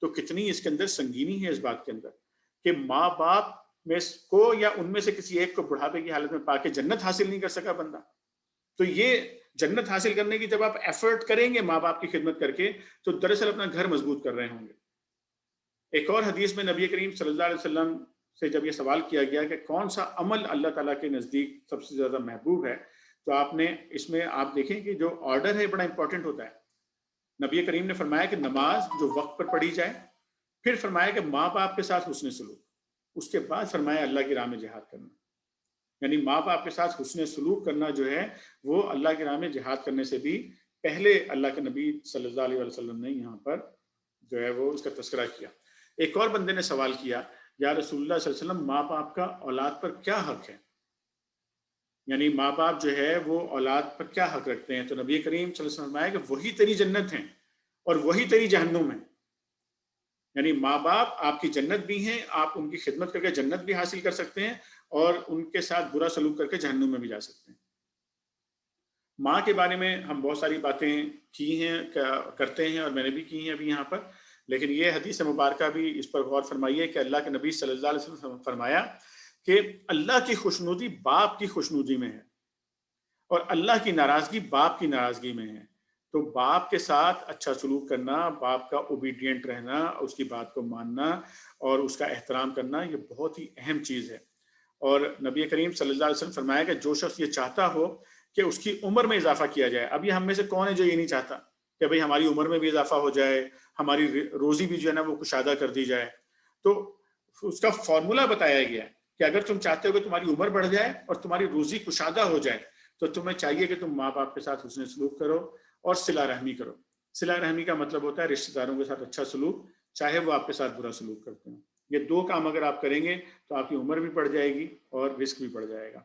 تو کتنی اس کے اندر سنگینی ہے اس بات کے اندر کہ ماں باپ میں کو یا ان میں سے کسی ایک کو بڑھاپے کی حالت میں پا کے جنت حاصل نہیں کر سکا بندہ. تو یہ جنت حاصل کرنے کی جب آپ ایفرٹ کریں گے ماں باپ کی خدمت کر کے تو دراصل اپنا گھر مضبوط کر رہے ہوں گے. ایک اور حدیث میں نبی کریم صلی اللہ علیہ وسلم سے جب یہ سوال کیا گیا کہ کون سا عمل اللہ تعالیٰ کے نزدیک سب سے زیادہ محبوب ہے تو آپ نے اس میں آپ دیکھیں کہ جو آرڈر ہے بڑا امپورٹنٹ ہوتا ہے. نبی کریم نے فرمایا کہ نماز جو وقت پر پڑھی جائے، پھر فرمایا کہ ماں باپ کے ساتھ حسن سلوک، اس کے بعد فرمایا اللہ کی راہ میں جہاد کرنا. یعنی ماں باپ کے ساتھ حسن سلوک کرنا جو ہے وہ اللہ کی راہ میں جہاد کرنے سے بھی پہلے اللہ کے نبی صلی اللہ علیہ وسلم نے یہاں پر جو ہے وہ اس کا تذکرہ کیا. ایک اور بندے نے سوال کیا، یا رسول اللہ صلی اللہ علیہ وسلم ماں باپ کا اولاد پر کیا حق ہے؟ یعنی ماں باپ جو ہے وہ اولاد پر کیا حق رکھتے ہیں؟ تو نبی کریم صلی اللہ علیہ وسلم فرمایا کہ وہی تیری جنت ہیں اور وہی تیری جہنم ہے. یعنی ماں باپ آپ کی جنت بھی ہیں، آپ ان کی خدمت کر کے جنت بھی حاصل کر سکتے ہیں اور ان کے ساتھ برا سلوک کر کے جہنم میں بھی جا سکتے ہیں. ماں کے بارے میں ہم بہت ساری باتیں کی ہیں، کرتے ہیں اور میں نے بھی کی ہیں ابھی یہاں پر، لیکن یہ حدیث مبارکہ بھی اس پر غور فرمائیے کہ اللہ کے نبی صلی اللہ علیہ وسلم فرمایا کہ اللہ کی خوشنودی باپ کی خوشنودی میں ہے اور اللہ کی ناراضگی باپ کی ناراضگی میں ہے. تو باپ کے ساتھ اچھا سلوک کرنا، باپ کا اوبیڈینٹ رہنا، اس کی بات کو ماننا اور اس کا احترام کرنا یہ بہت ہی اہم چیز ہے. اور نبی کریم صلی اللہ علیہ وسلم فرمایا کہ جو شخص یہ چاہتا ہو کہ اس کی عمر میں اضافہ کیا جائے. اب یہ ہم میں سے کون ہے جو یہ نہیں چاہتا کہ بھئی ہماری عمر میں بھی اضافہ ہو جائے، ہماری روزی بھی جو ہے نا وہ کشادہ کر دی جائے. تو اس کا فارمولا بتایا گیا ہے کہ اگر تم چاہتے ہو کہ تمہاری عمر بڑھ جائے اور تمہاری روزی کشادہ ہو جائے تو تمہیں چاہیے کہ تم ماں باپ کے ساتھ حسن سلوک کرو اور صلہ رحمی کرو. صلہ رحمی کا مطلب ہوتا ہے رشتہ داروں کے ساتھ اچھا سلوک، چاہے وہ آپ کے ساتھ برا سلوک کرتے ہیں. یہ دو کام اگر آپ کریں گے تو آپ کی عمر بھی بڑھ جائے گی اور رزق بھی بڑھ جائے گا.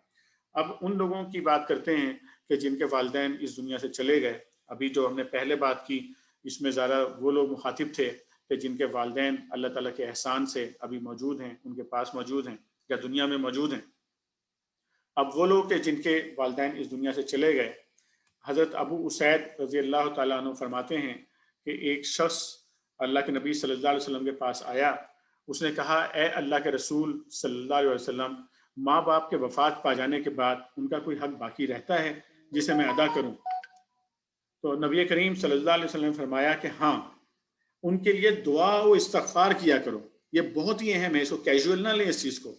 اب ان لوگوں کی بات کرتے ہیں کہ جن کے والدین اس دنیا سے چلے گئے. ابھی جو ہم نے پہلے بات کی اس میں زیادہ وہ لوگ مخاطب تھے کہ جن کے والدین اللہ تعالیٰ کے احسان سے ابھی موجود ہیں، ان کے پاس موجود ہیں یا دنیا میں موجود ہیں. اب وہ لوگ کہ جن کے والدین اس دنیا سے چلے گئے، حضرت ابو اسید رضی اللہ تعالیٰ عنہ فرماتے ہیں کہ ایک شخص اللہ کے نبی صلی اللہ علیہ وسلم کے پاس آیا. اس نے کہا اے اللہ کے رسول صلی اللہ علیہ وسلم، ماں باپ کے وفات پا جانے کے بعد ان کا کوئی حق باقی رہتا ہے جسے میں ادا کروں؟ تو نبی کریم صلی اللہ علیہ وسلم نے فرمایا کہ ہاں، ان کے لیے دعا و استغفار کیا کرو. یہ بہت ہی اہم ہے، اس کو کیجول نہ لیں اس چیز کو.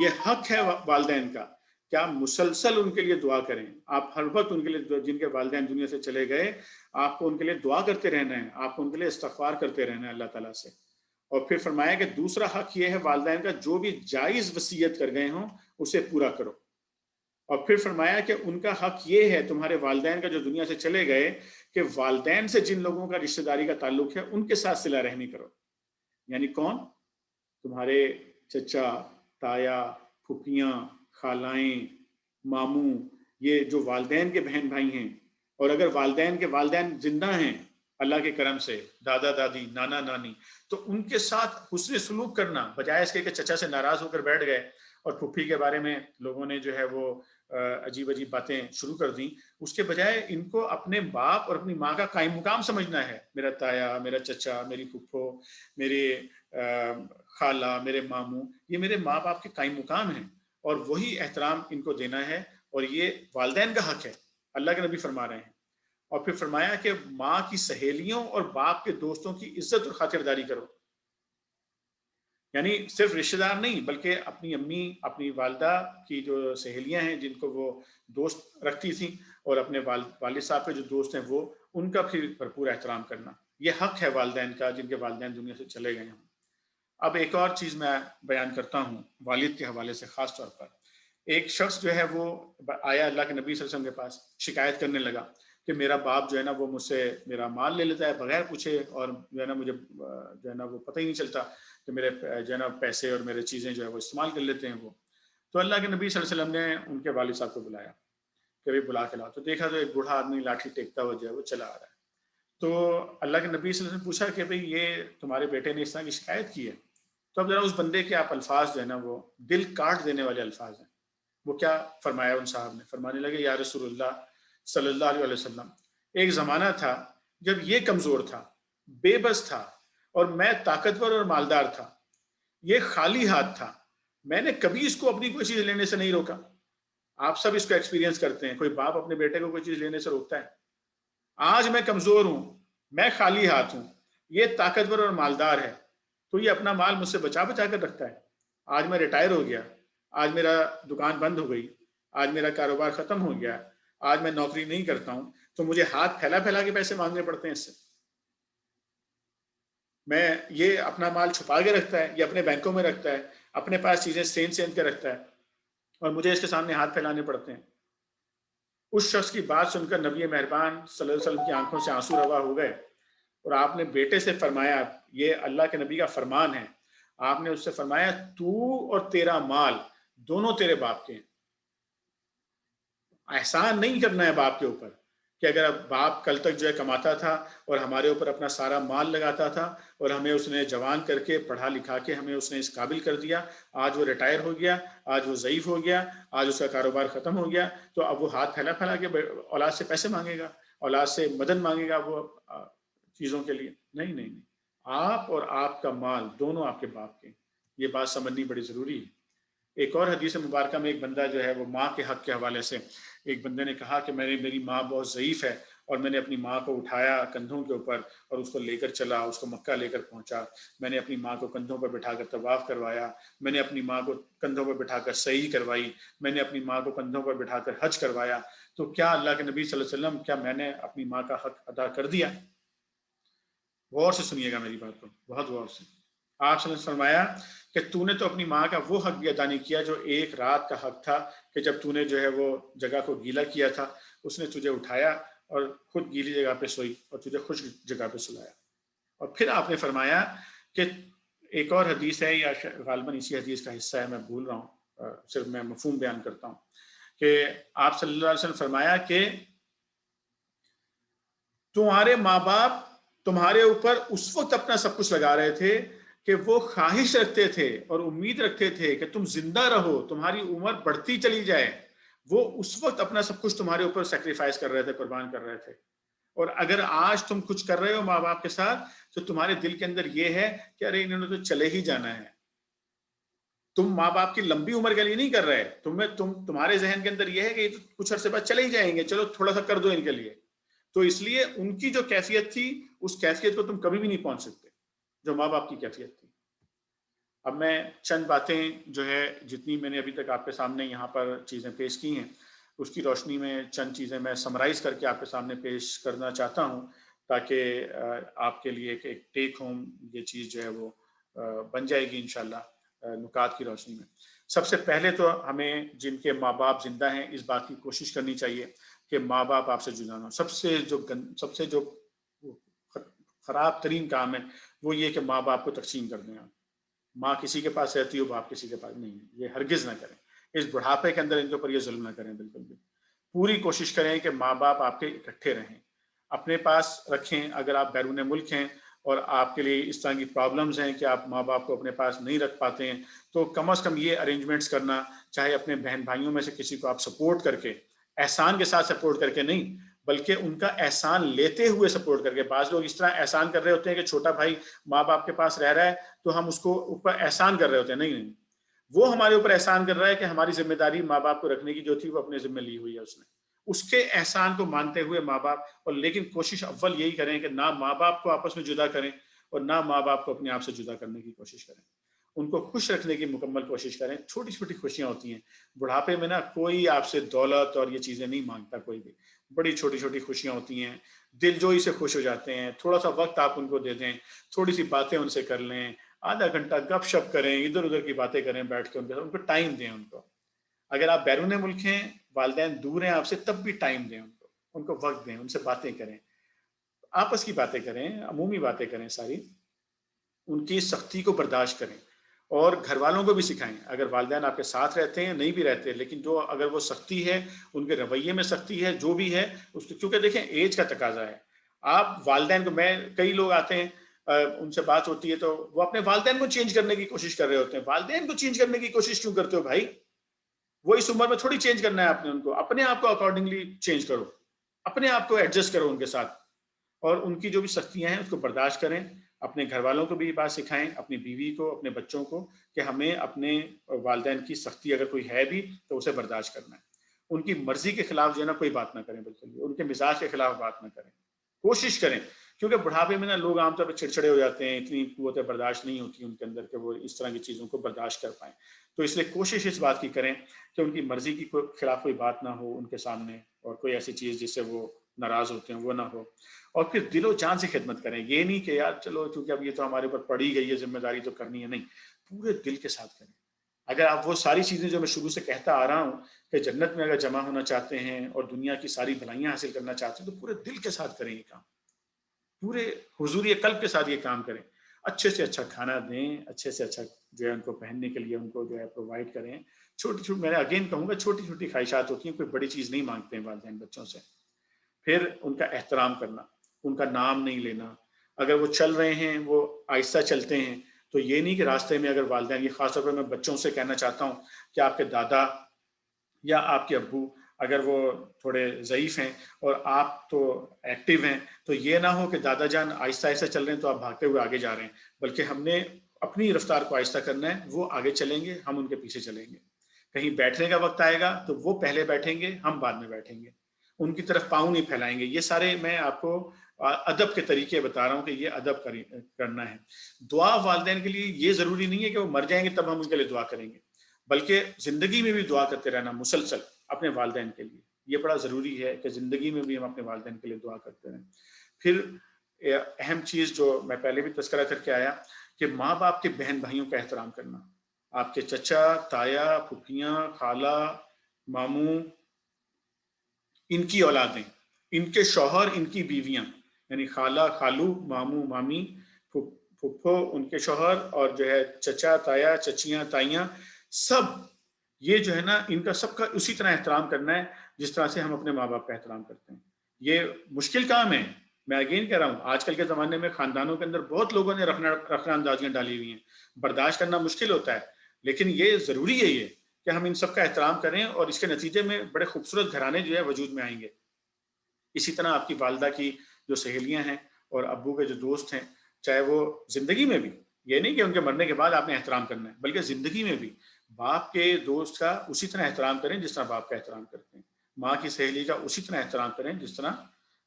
یہ حق ہے والدین کا کہ آپ مسلسل ان کے لیے دعا کریں. آپ ہر وقت ان کے لیے، جن کے والدین دنیا سے چلے گئے، آپ کو ان کے لیے دعا کرتے رہنا ہے، آپ کو ان کے لیے استغفار کرتے رہنا ہے اللہ تعالیٰ سے. اور پھر فرمایا کہ دوسرا حق یہ ہے والدین کا، جو بھی جائز وصیت کر گئے ہوں اسے پورا کرو. اور پھر فرمایا کہ ان کا حق یہ ہے تمہارے والدین کا جو دنیا سے چلے گئے کہ والدین سے جن لوگوں کا رشتہ داری کا تعلق ہے ان کے ساتھ صلہ رحمی کرو. یعنی کون؟ تمہارے چچا، تایا، پھپھیاں، خالائیں، ماموں، یہ جو والدین کے بہن بھائی ہیں. اور اگر والدین کے والدین زندہ ہیں اللہ کے کرم سے، دادا دادی، نانا نانی، تو ان کے ساتھ حسن سلوک کرنا، بجائے اس کے کہ چچا سے ناراض ہو کر بیٹھ گئے اور پھپھی کے بارے میں لوگوں نے جو ہے وہ عجیب عجیب باتیں شروع کر دیں. اس کے بجائے ان کو اپنے باپ اور اپنی ماں کا قائم مقام سمجھنا ہے. میرا تایا، میرا چچا، میری پھپھو، میرے خالہ، میرے ماموں، یہ میرے ماں باپ کے قائم مقام ہیں اور وہی احترام ان کو دینا ہے اور یہ والدین کا حق ہے، اللہ کے نبی فرما رہے ہیں۔ اور پھر فرمایا کہ ماں کی سہیلیوں اور باپ کے دوستوں کی عزت اور خاطرداری کرو، یعنی صرف رشتہ دار نہیں بلکہ اپنی امی، اپنی والدہ کی جو سہیلیاں ہیں جن کو وہ دوست رکھتی تھیں، اور اپنے والد صاحب کے جو دوست ہیں وہ، ان کا پھر بھرپور احترام کرنا، یہ حق ہے والدین کا جن کے والدین دنیا سے چلے گئے ہیں۔ اب ایک اور چیز میں بیان کرتا ہوں والد کے حوالے سے خاص طور پر۔ ایک شخص جو ہے وہ آیا اللہ کے نبی صلی اللہ علیہ وسلم کے پاس، شکایت کرنے لگا کہ میرا باپ جو ہے نا وہ مجھ سے میرا مال لے لیتا ہے بغیر پوچھے، اور جو ہے نا مجھے جو ہے نا وہ پتہ ہی نہیں چلتا کہ میرے جو ہے نا پیسے اور میرے چیزیں جو ہے وہ استعمال کر لیتے ہیں وہ۔ تو اللہ کے نبی صلی اللہ علیہ وسلم نے ان کے والد صاحب کو بلایا کہ بھائی بلا کے لاؤ، تو دیکھا تو ایک بوڑھا آدمی لاٹھی ٹیکتا ہوا جو ہے وہ چلا آ رہا ہے۔ تو اللہ کے نبی صلی اللہ علیہ وسلم نے پوچھا کہ بھئی یہ تمہارے بیٹے نے اس طرح کی شکایت کی ہے، تو اب ذرا اس بندے کے آپ الفاظ جو ہے نا وہ دل کاٹ دینے والے الفاظ ہیں۔ وہ کیا فرمایا ان صاحب نے؟ فرمانے لگے یا رسول اللہ صلی اللہ علیہ وسلم، ایک زمانہ تھا جب یہ کمزور تھا، بے بس تھا، اور میں طاقتور اور مالدار تھا، یہ خالی ہاتھ تھا، میں نے کبھی اس کو اپنی کوئی چیز لینے سے نہیں روکا۔ آپ سب اس کو ایکسپیرینس کرتے ہیں، کوئی باپ اپنے بیٹے کو کوئی چیز لینے سے روکتا ہے؟ آج میں کمزور ہوں، میں خالی ہاتھ ہوں، یہ طاقتور اور مالدار ہے، تو یہ اپنا مال مجھ سے بچا بچا کر رکھتا ہے۔ آج میں ریٹائر ہو گیا، آج میرا دکان بند ہو گئی، آج میرا کاروبار ختم ہو گیا، آج میں نوکری نہیں کرتا ہوں، تو مجھے ہاتھ پھیلا پھیلا کے پیسے مانگنے پڑتے ہیں اس سے۔ میں یہ اپنا مال چھپا کے رکھتا ہے، یہ اپنے بینکوں میں رکھتا ہے، اپنے پاس چیزیں سین کے رکھتا ہے، اور مجھے اس کے سامنے ہاتھ پھیلانے پڑتے ہیں۔ اس شخص کی بات سن کر نبی مہربان صلی اللہ علیہ وسلم کی آنکھوں سے آنسو روا ہو گئے، اور آپ نے بیٹے سے فرمایا، یہ اللہ کے نبی کا فرمان ہے، آپ نے اس سے فرمایا تو اور تیرا مال دونوں تیرے باپ کے ہیں۔ احسان نہیں کرنا ہے باپ کے اوپر، کہ اگر باپ کل تک جو ہے کماتا تھا اور ہمارے اوپر اپنا سارا مال لگاتا تھا، اور ہمیں اس نے جوان کر کے پڑھا لکھا کے ہمیں اس نے اس قابل کر دیا، آج وہ ریٹائر ہو گیا، آج وہ ضعیف ہو گیا، آج اس کا کاروبار ختم ہو گیا، تو اب وہ ہاتھ پھیلا پھیلا کے اولاد سے پیسے مانگے گا، اولاد سے مدد مانگے گا وہ چیزوں کے لیے؟ نہیں نہیں نہیں، آپ اور آپ کا مال دونوں آپ کے باپ کے، یہ بات سمجھنی بڑی ضروری ہے۔ ایک اور حدیث مبارکہ میں ایک بندہ جو ہے وہ ماں کے حق کے حوالے سے، ایک بندے نے کہا کہ میری ماں بہت ضعیف ہے، اور میں نے اپنی ماں کو اٹھایا کندھوں کے اوپر اور اس کو لے کر چلا، اس کو مکہ لے کر پہنچا، میں نے اپنی ماں کو کندھوں پر بٹھا کر طواف کروایا، میں نے اپنی ماں کو کندھوں پر بٹھا کر سعی کروائی، میں نے اپنی ماں کو کندھوں پر بٹھا کر حج کروایا، تو کیا اللہ کے نبی صلی اللہ علیہ وسلم، کیا میں نے اپنی ماں کا حق ادا کر دیا؟ غور سے سنیے گا میری بات کو، بہت غور سے۔ آپ نے فرمایا کہ تو نے تو اپنی ماں کا وہ حق بھی ادا نہیں کیا جو ایک رات کا حق تھا، کہ جب تو نے جو ہے وہ جگہ کو گیلا کیا تھا، اس نے تجھے اٹھایا اور خود گیلی جگہ پہ سوئی اور تجھے خشک جگہ پہ سلایا۔ اور پھر آپ نے فرمایا کہ ایک اور حدیث ہے، یا غالباً اسی حدیث کا حصہ ہے، میں بھول رہا ہوں، صرف میں مفہوم بیان کرتا ہوں، کہ آپ صلی اللہ علیہ وسلم فرمایا کہ تمہارے ماں باپ تمہارے اوپر اس وقت اپنا سب کچھ لگا رہے تھے کہ وہ خواہش رکھتے تھے اور امید رکھتے تھے کہ تم زندہ رہو، تمہاری عمر بڑھتی چلی جائے، وہ اس وقت اپنا سب کچھ تمہارے اوپر سیکریفائز کر رہے تھے، قربان کر رہے تھے۔ اور اگر آج تم کچھ کر رہے ہو ماں باپ کے ساتھ، تو تمہارے دل کے اندر یہ ہے کہ ارے انہوں نے تو چلے ہی جانا ہے، تم ماں باپ کی لمبی عمر کے لیے نہیں کر رہے، تمہارے ذہن کے اندر یہ ہے کہ یہ تو کچھ عرصے بعد چلے ہی جائیں گے، چلو تھوڑا سا کر دو ان کے لیے۔ تو اس لیے ان کی جو کیفیت تھی، اس کیفیت کو تم کبھی بھی نہیں پہنچ سکتے جو ماں باپ کی کیفیت تھی۔ اب میں چند باتیں جو ہے جتنی میں نے ابھی تک آپ کے سامنے یہاں پر چیزیں پیش کی ہیں، اس کی روشنی میں چند چیزیں میں سمرائز کر کے آپ کے سامنے پیش کرنا چاہتا ہوں، تاکہ آپ کے لیے ایک ٹیک ہوم یہ چیز جو ہے وہ بن جائے گی انشاءاللہ نکات کی روشنی میں۔ سب سے پہلے تو ہمیں جن کے ماں باپ زندہ ہیں اس بات کی کوشش کرنی چاہیے کہ ماں باپ آپ سے جدا نہ ہو۔ سب سے جو خراب ترین کام ہے وہ یہ کہ ماں باپ کو تقسیم کر دیں۔ ماں کسی کے پاس رہتی ہو، باپ کسی کے پاس نہیں ہے، یہ ہرگز نہ کریں۔ اس بڑھاپے کے اندر ان کے اوپر یہ ظلم نہ کریں، بالکل بھی۔ پوری کوشش کریں کہ ماں باپ آپ کے اکٹھے رہیں، اپنے پاس رکھیں۔ اگر آپ بیرون ملک ہیں اور آپ کے لیے اس طرح کی پرابلمز ہیں کہ آپ ماں باپ کو اپنے پاس نہیں رکھ پاتے ہیں، تو کم از کم یہ ارینجمنٹس کرنا، چاہے اپنے بہن بھائیوں میں سے کسی کو آپ سپورٹ کر کے، احسان کے ساتھ سپورٹ کر کے نہیں، بلکہ ان کا احسان لیتے ہوئے سپورٹ کر کے۔ بعض لوگ اس طرح احسان کر رہے ہوتے ہیں کہ چھوٹا بھائی ماں باپ کے پاس رہ رہا ہے تو ہم اس کو اوپر احسان کر رہے ہوتے ہیں، نہیں، وہ ہمارے اوپر احسان کر رہا ہے کہ ہماری ذمہ داری ماں باپ کو رکھنے کی جو تھی وہ اپنے ذمہ لی ہوئی ہے اس نے، اس کے احسان کو مانتے ہوئے ماں باپ، اور لیکن کوشش اول یہی کریں کہ نہ ماں باپ کو آپس میں جدا کریں اور نہ ماں باپ کو اپنے آپ سے جدا کرنے کی کوشش کریں، ان کو خوش رکھنے کی مکمل کوشش کریں۔ چھوٹی چھوٹی خوشیاں ہوتی ہیں بڑھاپے میں نا، کوئی آپ سے دولت اور یہ چیزیں نہیں مانگتا کوئی بھی، بڑی چھوٹی چھوٹی خوشیاں ہوتی ہیں، دل جوئی سے خوش ہو جاتے ہیں، تھوڑا سا وقت آپ ان کو دے دیں، تھوڑی سی باتیں ان سے کر لیں، آدھا گھنٹہ گپ شپ کریں، ادھر ادھر کی باتیں کریں بیٹھ کے، ان کو ٹائم دیں ان کو۔ اگر آپ بیرون ملک ہیں، والدین دور ہیں آپ سے، تب بھی ٹائم دیں ان کو وقت دیں، ان سے باتیں کریں، آپس کی باتیں کریں، عمومی باتیں کریں ساری، ان کی سختی کو برداشت کریں، اور گھر والوں کو بھی سکھائیں۔ اگر والدین آپ کے ساتھ رہتے ہیں، نہیں بھی رہتے، لیکن جو اگر وہ سختی ہے، ان کے رویے میں سختی ہے، جو بھی ہے اس کو، کیونکہ دیکھیں ایج کا تقاضا ہے، آپ والدین کو، میں کئی لوگ آتے ہیں ان سے بات ہوتی ہے تو وہ اپنے والدین کو چینج کرنے کی کوشش کر رہے ہوتے ہیں۔ والدین کو چینج کرنے کی کوشش کیوں کرتے ہو بھائی؟ وہ اس عمر میں تھوڑی چینج کرنا ہے آپ نے ان کو، اپنے آپ کو اکارڈنگلی چینج کرو، اپنے آپ کو ایڈجسٹ کرو ان کے ساتھ، اور ان کی جو بھی سختیاں ہیں اس کو برداشت کریں۔ اپنے گھر والوں کو بھی یہ بات سکھائیں، اپنی بیوی کو، اپنے بچوں کو، کہ ہمیں اپنے والدین کی سختی اگر کوئی ہے بھی تو اسے برداشت کرنا ہے۔ ان کی مرضی کے خلاف جو ہے نا کوئی بات نہ کریں، بالکل بھی ان کے مزاج کے خلاف بات نہ کریں، کوشش کریں، کیونکہ بڑھاپے میں نا لوگ عام طور پہ چڑچڑے ہو جاتے ہیں، اتنی قوت برداشت نہیں ہوتی ان کے اندر کہ وہ اس طرح کی چیزوں کو برداشت کر پائیں۔ تو اس لیے کوشش اس بات کی کریں کہ ان کی مرضی کی خلاف کوئی بات نہ ہو ان کے سامنے، اور کوئی ایسی چیز جس سے وہ ناراض ہوتے ہیں وہ نہ ہو، اور پھر دل و جان سے خدمت کریں۔ یہ نہیں کہ یار چلو کیونکہ اب یہ تو ہمارے اوپر پڑی گئی ہے ذمہ داری تو کرنی ہے، نہیں، پورے دل کے ساتھ کریں۔ اگر آپ وہ ساری چیزیں جو میں شروع سے کہتا آ رہا ہوں کہ جنت میں اگر جمع ہونا چاہتے ہیں اور دنیا کی ساری بھلائیاں حاصل کرنا چاہتے ہیں تو پورے دل کے ساتھ کریں یہ کام، پورے حضوری قلب کے ساتھ یہ کام کریں۔ اچھے سے اچھا کھانا دیں، اچھے سے اچھا جو ہے ان کو پہننے کے لیے ان کو جو ہے پرووائڈ کریں۔ چھوٹی چھوٹی، میں اگین کہوں گا، چھوٹی چھوٹی خواہشات ہوتی ہیں، کوئی بڑی چیز نہیں مانگتے ہیں والدین بچوں سے۔ پھر ان کا احترام کرنا، ان کا نام نہیں لینا، اگر وہ چل رہے ہیں وہ آہستہ چلتے ہیں تو یہ نہیں کہ راستے میں اگر والدین، یہ خاص طور پر میں بچوں سے کہنا چاہتا ہوں کہ آپ کے دادا یا آپ کے ابو اگر وہ تھوڑے ضعیف ہیں اور آپ تو ایکٹیو ہیں، تو یہ نہ ہو کہ دادا جان آہستہ آہستہ چل رہے ہیں تو آپ بھاگتے ہوئے آگے جا رہے ہیں، بلکہ ہم نے اپنی رفتار کو آہستہ کرنا ہے، وہ آگے چلیں گے، ہم ان کے پیچھے چلیں گے۔ کہیں بیٹھنے کا وقت آئے گا تو وہ پہلے بیٹھیں گے، ہم بعد میں بیٹھیں گے، ان کی طرف پاؤں نہیں پھیلائیں گے۔ یہ سارے میں آپ کو ادب کے طریقے بتا رہا ہوں کہ یہ ادب کرنا ہے۔ دعا والدین کے لیے یہ ضروری نہیں ہے کہ وہ مر جائیں گے تب ہم ان کے لیے دعا کریں گے، بلکہ زندگی میں بھی دعا کرتے رہنا مسلسل اپنے والدین کے لیے، یہ بڑا ضروری ہے کہ زندگی میں بھی ہم اپنے والدین کے لیے دعا کرتے رہیں۔ پھر اہم چیز جو میں پہلے بھی تذکرہ کر کے آیا کہ ماں باپ کے بہن بھائیوں کا احترام کرنا، آپ کے چچا، تایا، پھوپھیاں، خالہ، ماموں، ان کی اولادیں، ان کے شوہر، ان کی بیویاں، یعنی خالہ، خالو، ماموں، مامی، پھپھو، ان کے شوہر، اور جو ہے چچا، تایا، چچیاں، تائیاں، سب یہ جو ہے نا ان کا سب کا اسی طرح احترام کرنا ہے جس طرح سے ہم اپنے ماں باپ کا احترام کرتے ہیں۔ یہ مشکل کام ہے، میں اگین کہہ رہا ہوں، آج کل کے زمانے میں خاندانوں کے اندر بہت لوگوں نے رخنا اندازیاں ڈالی ہوئی ہیں، برداشت کرنا مشکل ہوتا ہے، لیکن یہ ضروری ہے یہ کہ ہم ان سب کا احترام کریں، اور اس کے نتیجے میں بڑے خوبصورت گھرانے جو ہے وجود میں آئیں گے۔ اسی طرح آپ کی والدہ کی جو سہیلیاں ہیں اور ابو کے جو دوست ہیں، چاہے وہ زندگی میں بھی، یہ نہیں کہ ان کے مرنے کے بعد آپ نے احترام کرنا ہے، بلکہ زندگی میں بھی باپ کے دوست کا اسی طرح احترام کریں جس طرح باپ کا احترام کرتے ہیں، ماں کی سہیلی کا اسی طرح احترام کریں جس طرح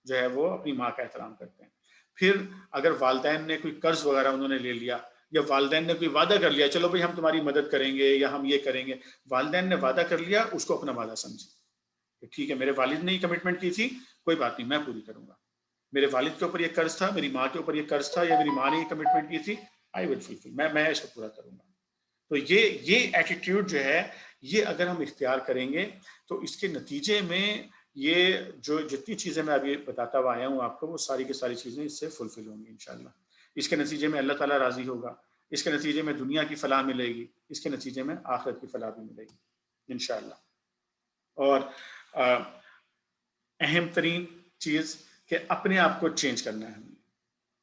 جو ہے وہ اپنی ماں کا احترام کرتے ہیں۔ پھر اگر والدین نے کوئی قرض وغیرہ انہوں نے لے لیا، یا والدین نے کوئی وعدہ کر لیا، چلو بھائی ہم تمہاری مدد کریں گے یا ہم یہ کریں گے، والدین نے وعدہ کر لیا، اس کو اپنا وعدہ سمجھیں کہ ٹھیک ہے میرے والد نے یہ کمٹمنٹ کی تھی، کوئی بات نہیں، میں پوری کروں گا۔ میرے والد کے اوپر یہ قرض تھا، میری ماں کے اوپر یہ قرض تھا، یا میری ماں نے یہ کمٹمنٹ کی تھی، آئی ول فلفل، میں اس کو پورا کروں گا۔ تو یہ ایٹیٹیوڈ جو ہے، یہ اگر ہم اختیار کریں گے تو اس کے نتیجے میں یہ جو جتنی چیزیں میں ابھی بتاتا ہوا آیا ہوں آپ کو، وہ ساری کی ساری چیزیں اس سے فلفل ہوں گی انشاءاللہ۔ اس کے نتیجے میں اللہ تعالیٰ راضی ہوگا، اس کے نتیجے میں دنیا کی فلاح ملے گی، اس کے نتیجے میں آخرت کی فلاح بھی ملے گی انشاءاللہ۔ اور اہم ترین چیز کہ اپنے آپ کو چینج کرنا ہے،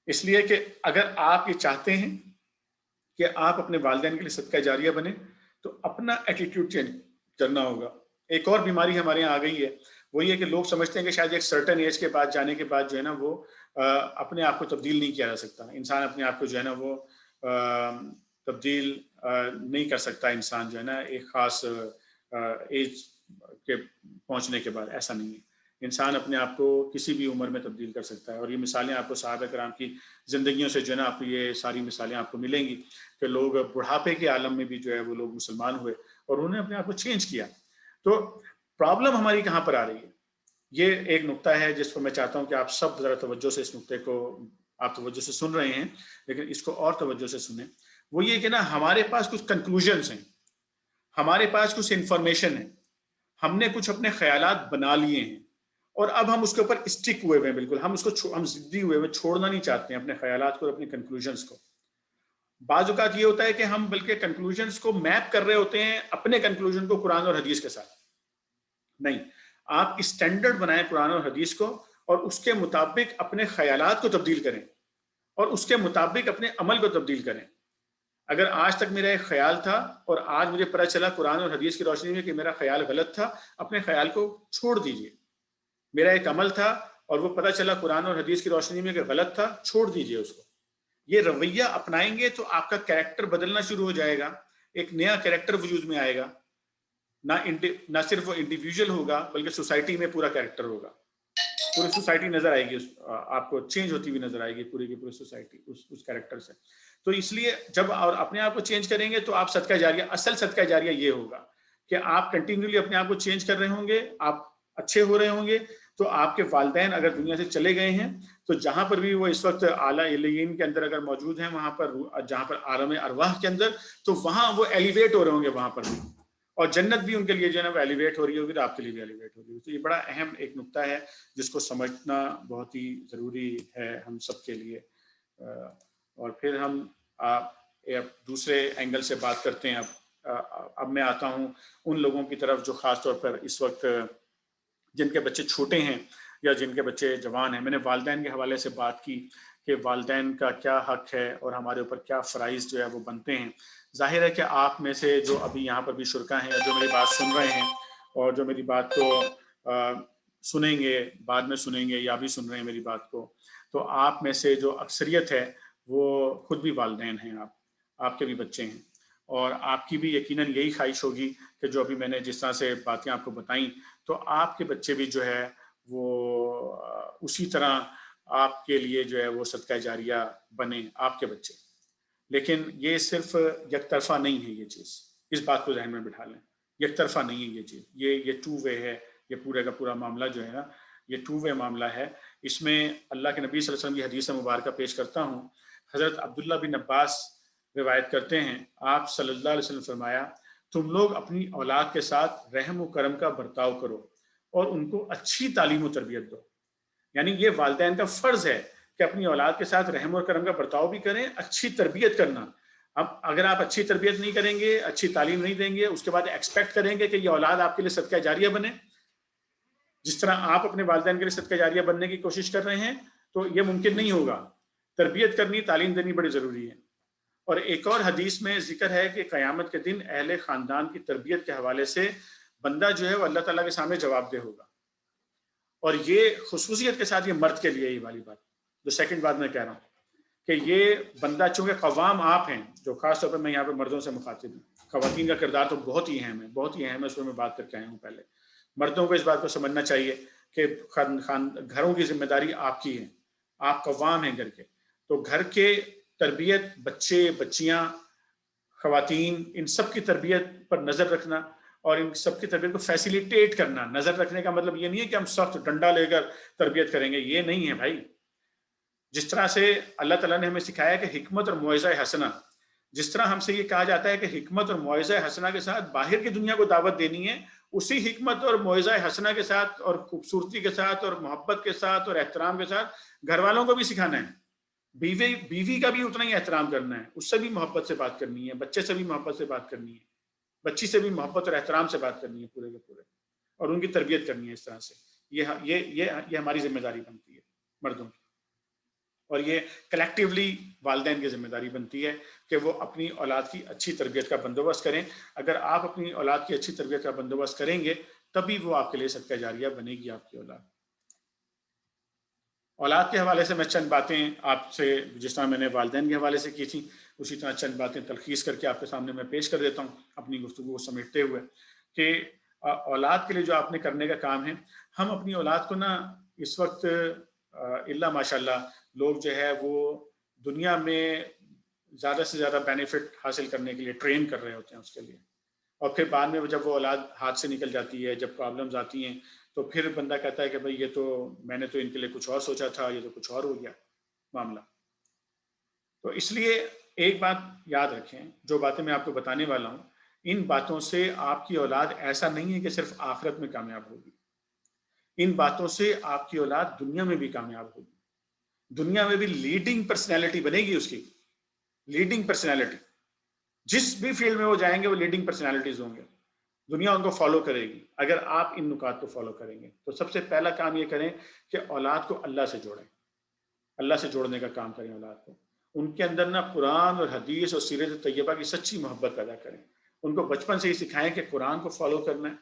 اس لیے کہ اگر آپ یہ چاہتے ہیں کہ آپ اپنے والدین کے لیے صدقہ جاریہ بنیں تو اپنا ایٹیٹیوڈ چینج کرنا ہوگا۔ ایک اور بیماری ہمارے یہاں آ گئی ہے، وہ یہ کہ لوگ سمجھتے ہیں کہ شاید ایک سرٹن ایج کے بعد جانے کے بعد جو ہے نا وہ اپنے آپ کو تبدیل نہیں کیا جا سکتا، انسان اپنے آپ کو جو ہے نا وہ تبدیل نہیں کر سکتا انسان جو ہے نا ایک خاص ایج کے پہنچنے کے بعد، ایسا نہیں ہے۔ انسان اپنے آپ کو کسی بھی عمر میں تبدیل کر سکتا ہے، اور یہ مثالیں آپ کو صحابہ کرام کی زندگیوں سے جو ہے نا آپ کو یہ ساری مثالیں آپ کو ملیں گی کہ لوگ بڑھاپے کے عالم میں بھی جو ہے وہ لوگ مسلمان ہوئے اور انہوں نے اپنے آپ کو چینج کیا۔ تو پرابلم ہماری کہاں پر آ رہی ہے، یہ ایک نقطہ ہے جس پر میں چاہتا ہوں کہ آپ سب ذرا توجہ سے اس نقطے کو، آپ توجہ سے سن رہے ہیں لیکن اس کو اور توجہ سے سنیں۔ وہ یہ کہ نا ہمارے پاس کچھ کنکلوژنز ہیں، ہمارے پاس کچھ انفارمیشن ہے، ہم نے کچھ اپنے خیالات بنا لیے ہیں اور اب ہم اس کے اوپر اسٹک ہوئے ہوئے ہیں، بالکل ہم اس کو ہم ضدی ہوئے ہوئے چھوڑنا نہیں چاہتے ہیں اپنے خیالات کو اور اپنی کنکلوژنز کو۔ بعض اوقات یہ ہوتا ہے کہ ہم بلکہ کنکلوژنز کو میپ کر رہے ہوتے ہیں اپنے کنکلوژن کو قرآن اور حدیث کے ساتھ۔ نہیں، آپ اسٹینڈرڈ بنائیں قرآن اور حدیث کو اور اس کے مطابق اپنے خیالات کو تبدیل کریں اور اس کے مطابق اپنے عمل کو تبدیل کریں۔ اگر آج تک میرا ایک خیال تھا اور آج مجھے پتہ چلا قرآن اور حدیث کی روشنی میں کہ میرا خیال غلط تھا، اپنے خیال کو چھوڑ دیجئے۔ میرا ایک عمل تھا اور وہ پتہ چلا قرآن اور حدیث کی روشنی میں کہ غلط تھا، چھوڑ دیجئے اس کو۔ یہ رویہ اپنائیں گے تو آپ کا کریکٹر بدلنا شروع ہو جائے گا، ایک نیا کریکٹر وجود میں آئے گا، نہ صرف وہ انڈیویجول ہوگا بلکہ سوسائٹی میں پورا کریکٹر ہوگا، پوری سوسائٹی نظر آئے گی، آپ کو چینج ہوتی ہوئی نظر آئے گی پوری کی پوری سوسائٹی اس کریکٹر سے۔ تو اس لیے جب اور اپنے آپ کو چینج کریں گے تو آپ صدقہ جاریہ، اصل صدقہ جاریہ یہ ہوگا کہ آپ کنٹینیولی اپنے آپ کو چینج کر رہے ہوں گے، آپ اچھے ہو رہے ہوں گے، تو آپ کے والدین اگر دنیا سے چلے گئے ہیں تو جہاں پر بھی وہ اس وقت اعلیٰ علیین کے اندر اگر موجود ہیں، وہاں پر جہاں پر عالم ارواح کے اندر، تو وہاں وہ ایلیویٹ ہو رہے ہوں گے وہاں پر بھی، اور جنت بھی ان کے لیے جو ہے نا وہ ایلیویٹ ہو رہی ہوگی، تو آپ کے لیے بھی ایلیویٹ ہو رہی ہوگی۔ تو یہ بڑا اہم ایک نقطہ ہے جس کو سمجھنا بہت ہی ضروری ہے ہم سب کے لیے۔ اور پھر ہم دوسرے اینگل سے بات کرتے ہیں۔ اب میں آتا ہوں ان لوگوں کی طرف جو خاص طور پر اس وقت جن کے بچے چھوٹے ہیں یا جن کے بچے جوان ہیں۔ میں نے والدین کے حوالے سے بات کی کہ والدین کا کیا حق ہے اور ہمارے اوپر کیا فرائض جو ہے وہ بنتے ہیں۔ ظاہر ہے کہ آپ میں سے جو ابھی یہاں پر بھی شرکا ہیں، جو میری بات سن رہے ہیں اور جو میری بات کو سنیں گے، بعد میں سنیں گے یا بھی سن رہے ہیں میری بات کو، تو آپ میں سے جو اکثریت ہے وہ خود بھی والدین ہیں، آپ کے بھی بچے ہیں، اور آپ کی بھی یقیناً یہی خواہش ہوگی کہ جو ابھی میں نے جس طرح سے باتیں آپ کو بتائیں تو آپ کے بچے بھی جو ہے وہ اسی طرح آپ کے لیے جو ہے وہ صدقہ جاریہ بنے، آپ کے بچے۔ لیکن یہ صرف یک طرفہ نہیں ہے، یہ چیز اس بات کو ذہن میں بٹھا لیں، یک طرفہ نہیں ہے یہ چیز، یہ ٹو وے ہے۔ یہ پورے کا پورا معاملہ جو ہے نا یہ ٹو وے معاملہ ہے۔ اس میں اللہ کے نبی صلی اللہ علیہ وسلم کی حدیث مبارکہ پیش کرتا ہوں۔ حضرت عبداللہ بن عباس روایت کرتے ہیں، آپ صلی اللہ علیہ وسلم فرمایا، تم لوگ اپنی اولاد کے ساتھ رحم و کرم کا برتاؤ کرو اور ان کو اچھی تعلیم و تربیت دو۔ یعنی یہ والدین کا فرض ہے کہ اپنی اولاد کے ساتھ رحم اور کرم کا برتاؤ بھی کریں، اچھی تربیت کرنا۔ اب اگر آپ اچھی تربیت نہیں کریں گے، اچھی تعلیم نہیں دیں گے، اس کے بعد ایکسپیکٹ کریں گے کہ یہ اولاد آپ کے لیے صدقہ جاریہ بنے، جس طرح آپ اپنے والدین کے لیے صدقہ جاریہ بننے کی کوشش کر رہے ہیں، تو یہ ممکن نہیں ہوگا۔ تربیت کرنی، تعلیم دینی بڑی ضروری ہے۔ اور ایک اور حدیث میں ذکر ہے کہ قیامت کے دن اہل خاندان کی تربیت کے حوالے سے بندہ جو ہے وہ اللہ تعالیٰ کے سامنے جواب دہ ہوگا۔ اور یہ خصوصیت کے ساتھ یہ مرد کے لیے ہی والی بات، جو سیکنڈ بات میں کہہ رہا ہوں کہ یہ بندہ، چونکہ قوام آپ ہیں، جو خاص طور پر میں یہاں پہ مردوں سے مخاطب ہوں، خواتین کا کردار تو بہت ہی اہم ہے، بہت ہی اہم ہے، اس پر میں بات کر کے آیا ہوں پہلے۔ مردوں کو اس بات کو سمجھنا چاہیے کہ گھروں کی ذمہ داری آپ کی ہے، آپ قوام ہیں گھر کے، تو گھر کے تربیت، بچے بچیاں، خواتین، ان سب کی تربیت پر نظر رکھنا اور ان سب کی تربیت کو فیسیلیٹیٹ کرنا۔ نظر رکھنے کا مطلب یہ نہیں ہے کہ ہم سخت ڈنڈا لے کر تربیت کریں گے، یہ نہیں ہے بھائی۔ جس طرح سے اللہ تعالیٰ نے ہمیں سکھایا کہ حکمت اور موعظہ حسنہ، جس طرح ہم سے یہ کہا جاتا ہے کہ حکمت اور موعظہ حسنہ کے ساتھ باہر کی دنیا کو دعوت دینی ہے، اسی حکمت اور موعظہ حسنہ کے ساتھ اور خوبصورتی کے ساتھ اور محبت کے ساتھ اور احترام کے ساتھ گھر والوں کو بھی سکھانا ہے۔ بیوی کا بھی اتنا ہی احترام کرنا ہے، اس سے بھی محبت سے بات کرنی ہے، بچے سے بھی محبت سے بات کرنی ہے، بچی سے بھی محبت اور احترام سے بات کرنی ہے پورے کے پورے، اور ان کی تربیت کرنی ہے اس طرح سے۔ یہ ہماری ذمہ داری بنتی ہے مردوں کی، اور یہ کلیکٹیولی والدین کی ذمہ داری بنتی ہے کہ وہ اپنی اولاد کی اچھی تربیت کا بندوبست کریں۔ اگر آپ اپنی اولاد کی اچھی تربیت کا بندوبست کریں گے تبھی وہ آپ کے لیے صدقہ جاریہ بنے گی، آپ کی اولاد۔ اولاد کے حوالے سے میں چند باتیں آپ سے، جس طرح میں نے والدین کے حوالے سے کی تھی، اسی طرح چند باتیں تلخیص کر کے آپ کے سامنے میں پیش کر دیتا ہوں اپنی گفتگو کو سمیٹتے ہوئے کہ اولاد کے لیے جو آپ نے کرنے کا کام ہے، ہم اپنی اولاد کو نا اس وقت اللہ ماشاء اللہ لوگ جو ہے وہ دنیا میں زیادہ سے زیادہ بینیفٹ حاصل کرنے کے لیے ٹرین کر رہے ہوتے ہیں اس کے لیے، اور پھر بعد میں جب وہ اولاد ہاتھ سے نکل جاتی ہے، جب پرابلمز آتی ہیں تو پھر بندہ کہتا ہے کہ بھائی یہ تو میں نے تو ان کے لیے کچھ اور سوچا تھا، یہ تو کچھ اور ہو گیا معاملہ۔ تو اس لیے ایک بات یاد رکھیں، جو باتیں میں آپ کو بتانے والا ہوں ان باتوں سے آپ کی اولاد ایسا نہیں ہے کہ صرف آخرت میں کامیاب ہوگی، ان باتوں سے آپ کی اولاد دنیا میں بھی کامیاب ہوگی، دنیا میں بھی لیڈنگ پرسنالٹی بنے گی اس کی، لیڈنگ پرسنالٹی، جس بھی فیلڈ میں وہ جائیں گے وہ لیڈنگ پرسنالٹیز ہوں گے، دنیا ان کو فالو کرے گی اگر آپ ان نکات کو فالو کریں گے۔ تو سب سے پہلا کام یہ کریں کہ اولاد کو اللہ سے جوڑیں، اللہ سے جوڑنے کا کام کریں، اولاد کو ان کے اندر نا قرآن اور حدیث اور سیرت طیبہ کی سچی محبت پیدا کریں، ان کو بچپن سے ہی سکھائیں کہ قرآن کو فالو کرنا ہے،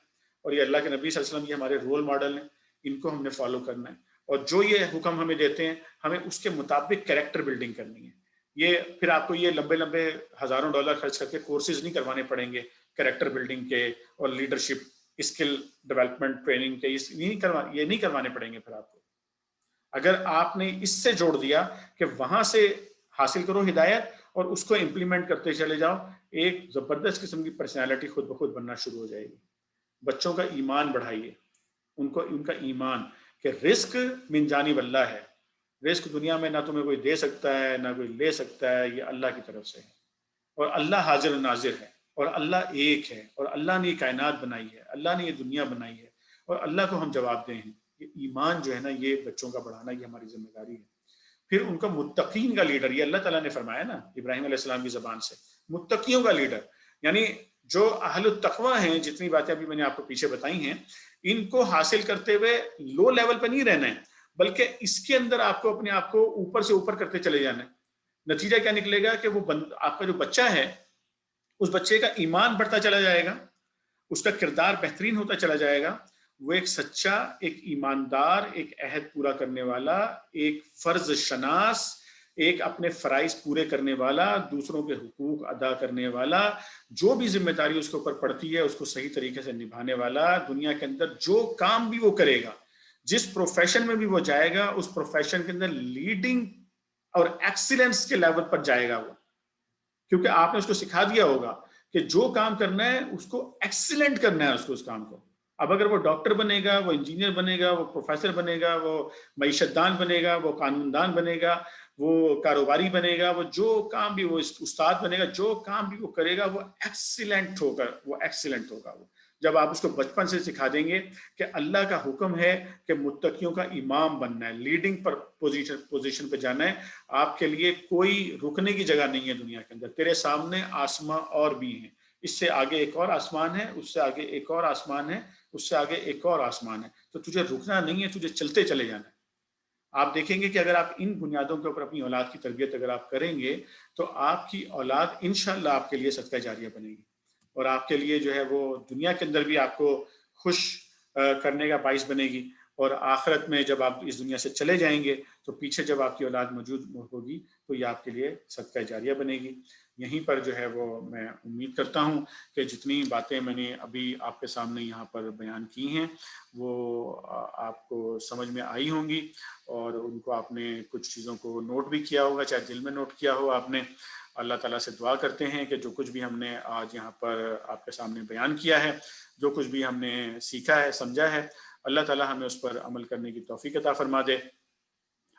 اور یہ اللہ کے نبی صلی اللہ علیہ وسلم یہ ہمارے رول ماڈل ہیں، ان کو ہم نے فالو کرنا ہے، اور جو یہ حکم ہمیں دیتے ہیں ہمیں اس کے مطابق کریکٹر بلڈنگ کرنی ہے۔ یہ پھر آپ کو یہ لمبے لمبے ہزاروں ڈالر خرچ کر کے کورسز نہیں کروانے پڑیں گے کریکٹر بلڈنگ کے اور لیڈرشپ اسکل ڈیولپمنٹ ٹریننگ کے، یہ نہیں کروانے پڑیں گے پھر آپ کو۔ اگر آپ نے اس سے جوڑ دیا کہ وہاں سے حاصل کرو ہدایت اور اس کو امپلیمنٹ کرتے چلے جاؤ، ایک زبردست قسم کی پرسنالٹی خود بخود بننا شروع ہو جائے گی۔ بچوں کا ایمان بڑھائیے، ان کا ایمان کہ رزق من جانب اللہ ہے، رزق دنیا میں نہ تمہیں کوئی دے سکتا ہے نہ کوئی لے سکتا ہے، یہ اللہ کی طرف سے ہے، اور اللہ حاضر و ناظر ہے، اور اللہ ایک ہے، اور اللہ نے یہ کائنات بنائی ہے، اللہ نے یہ دنیا بنائی ہے، اور اللہ کو ہم جواب دیں ہیں۔ یہ ایمان جو ہے نا یہ بچوں کا بڑھانا یہ ہماری ذمہ داری ہے۔ پھر ان کا متقین کا لیڈر، یہ اللہ تعالیٰ نے فرمایا نا ابراہیم علیہ السلام کی زبان سے، متقیوں کا لیڈر، یعنی جو اہل التقوی ہیں، جتنی باتیں ابھی میں نے آپ کو پیچھے بتائی ہیں ان کو حاصل کرتے ہوئے لو لیول پہ نہیں رہنا ہے، بلکہ اس کے اندر آپ کو اپنے آپ کو اوپر سے اوپر کرتے چلے جانا ہے۔ نتیجہ کیا نکلے گا کہ وہ آپ کا جو بچہ ہے اس بچے کا ایمان بڑھتا چلا جائے گا، اس کا کردار بہترین ہوتا چلا جائے گا، وہ ایک سچا، ایک ایماندار، ایک عہد پورا کرنے والا، ایک فرض شناس، ایک اپنے فرائض پورے کرنے والا، دوسروں کے حقوق ادا کرنے والا، جو بھی ذمہ داری اس کے اوپر پڑتی ہے اس کو صحیح طریقے سے نبھانے والا، دنیا کے اندر جو کام بھی وہ کرے گا، جس پروفیشن میں بھی وہ جائے گا اس پروفیشن کے اندر لیڈنگ اور ایکسیلنس کے لیول پر جائے گا وہ، کیونکہ آپ نے اس کو سکھا دیا ہوگا کہ جو کام کرنا ہے اس کو ایکسیلنٹ کرنا ہے، اس کام کو۔ اب اگر وہ ڈاکٹر بنے گا، وہ انجینئر بنے گا، وہ پروفیسر بنے گا، وہ معیشت دان بنے گا، وہ قانون دان بنے گا، وہ کاروباری بنے گا، وہ جو کام بھی، وہ استاد بنے گا، جو کام بھی وہ کرے گا وہ ایکسیلنٹ ہوگا، وہ ایکسیلنٹ ہوگا وہ، جب آپ اس کو بچپن سے سکھا دیں گے کہ اللہ کا حکم ہے کہ متقیوں کا امام بننا ہے، لیڈنگ پر پوزیشن پہ جانا ہے، آپ کے لیے کوئی رکنے کی جگہ نہیں ہے دنیا کے اندر، تیرے سامنے آسمان اور بھی ہیں، اس سے آگے ایک اور آسمان ہے، اس سے آگے ایک اور آسمان ہے، اس سے آگے ایک اور آسمان ہے، تو تجھے رکنا نہیں ہے، تجھے چلتے چلے جانا ہے۔ آپ دیکھیں گے کہ اگر آپ ان بنیادوں کے اوپر اپنی اولاد کی تربیت اگر آپ کریں گے تو آپ کی اولاد انشاءاللہ آپ کے لیے صدقہ جاریہ بنے گی، اور آپ کے لیے جو ہے وہ دنیا کے اندر بھی آپ کو خوش کرنے کا باعث بنے گی، اور آخرت میں جب آپ اس دنیا سے چلے جائیں گے تو پیچھے جب آپ کی اولاد موجود ہوگی تو یہ آپ کے لیے صدقہ جاریہ بنے گی۔ یہیں پر جو ہے وہ میں امید کرتا ہوں کہ جتنی باتیں میں نے ابھی آپ کے سامنے یہاں پر بیان کی ہیں وہ آپ کو سمجھ میں آئی ہوں گی، اور ان کو آپ نے کچھ چیزوں کو نوٹ بھی کیا ہوگا، چاہے دل میں نوٹ کیا ہو آپ نے۔ اللہ تعالیٰ سے دعا کرتے ہیں کہ جو کچھ بھی ہم نے آج یہاں پر آپ کے سامنے بیان کیا ہے، جو کچھ بھی ہم نے سیکھا ہے، سمجھا ہے، اللہ تعالیٰ ہمیں اس پر عمل کرنے کی توفیق عطا فرما دے۔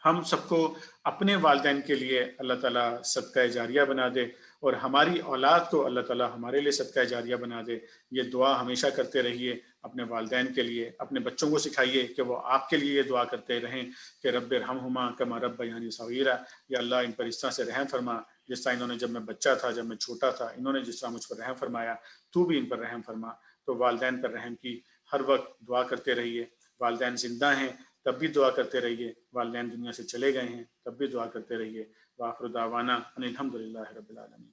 ہم سب کو اپنے والدین کے لیے اللہ تعالیٰ صدقہ جاریہ بنا دے، اور ہماری اولاد کو اللہ تعالیٰ ہمارے لیے صدقہ جاریہ بنا دے۔ یہ دعا ہمیشہ کرتے رہیے اپنے والدین کے لیے، اپنے بچوں کو سکھائیے کہ وہ آپ کے لیے یہ دعا کرتے رہیں کہ رب ارحمہما کما ربیانی صغیرا، یا اللہ ان پر اس طرح سے رحم فرما جس طرح انہوں نے جب میں بچہ تھا، جب میں چھوٹا تھا، انہوں نے جس طرح مجھ پر رحم فرمایا، تو بھی ان پر رحم فرما۔ تو والدین پر رحم کی ہر وقت دعا کرتے رہیے، والدین زندہ ہیں تب بھی دعا کرتے رہیے، والدین دنیا سے چلے گئے ہیں تب بھی دعا کرتے رہیے۔ وآخر دعوانا ان الحمد للہ رب العالمین۔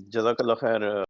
جزاک اللہ خیر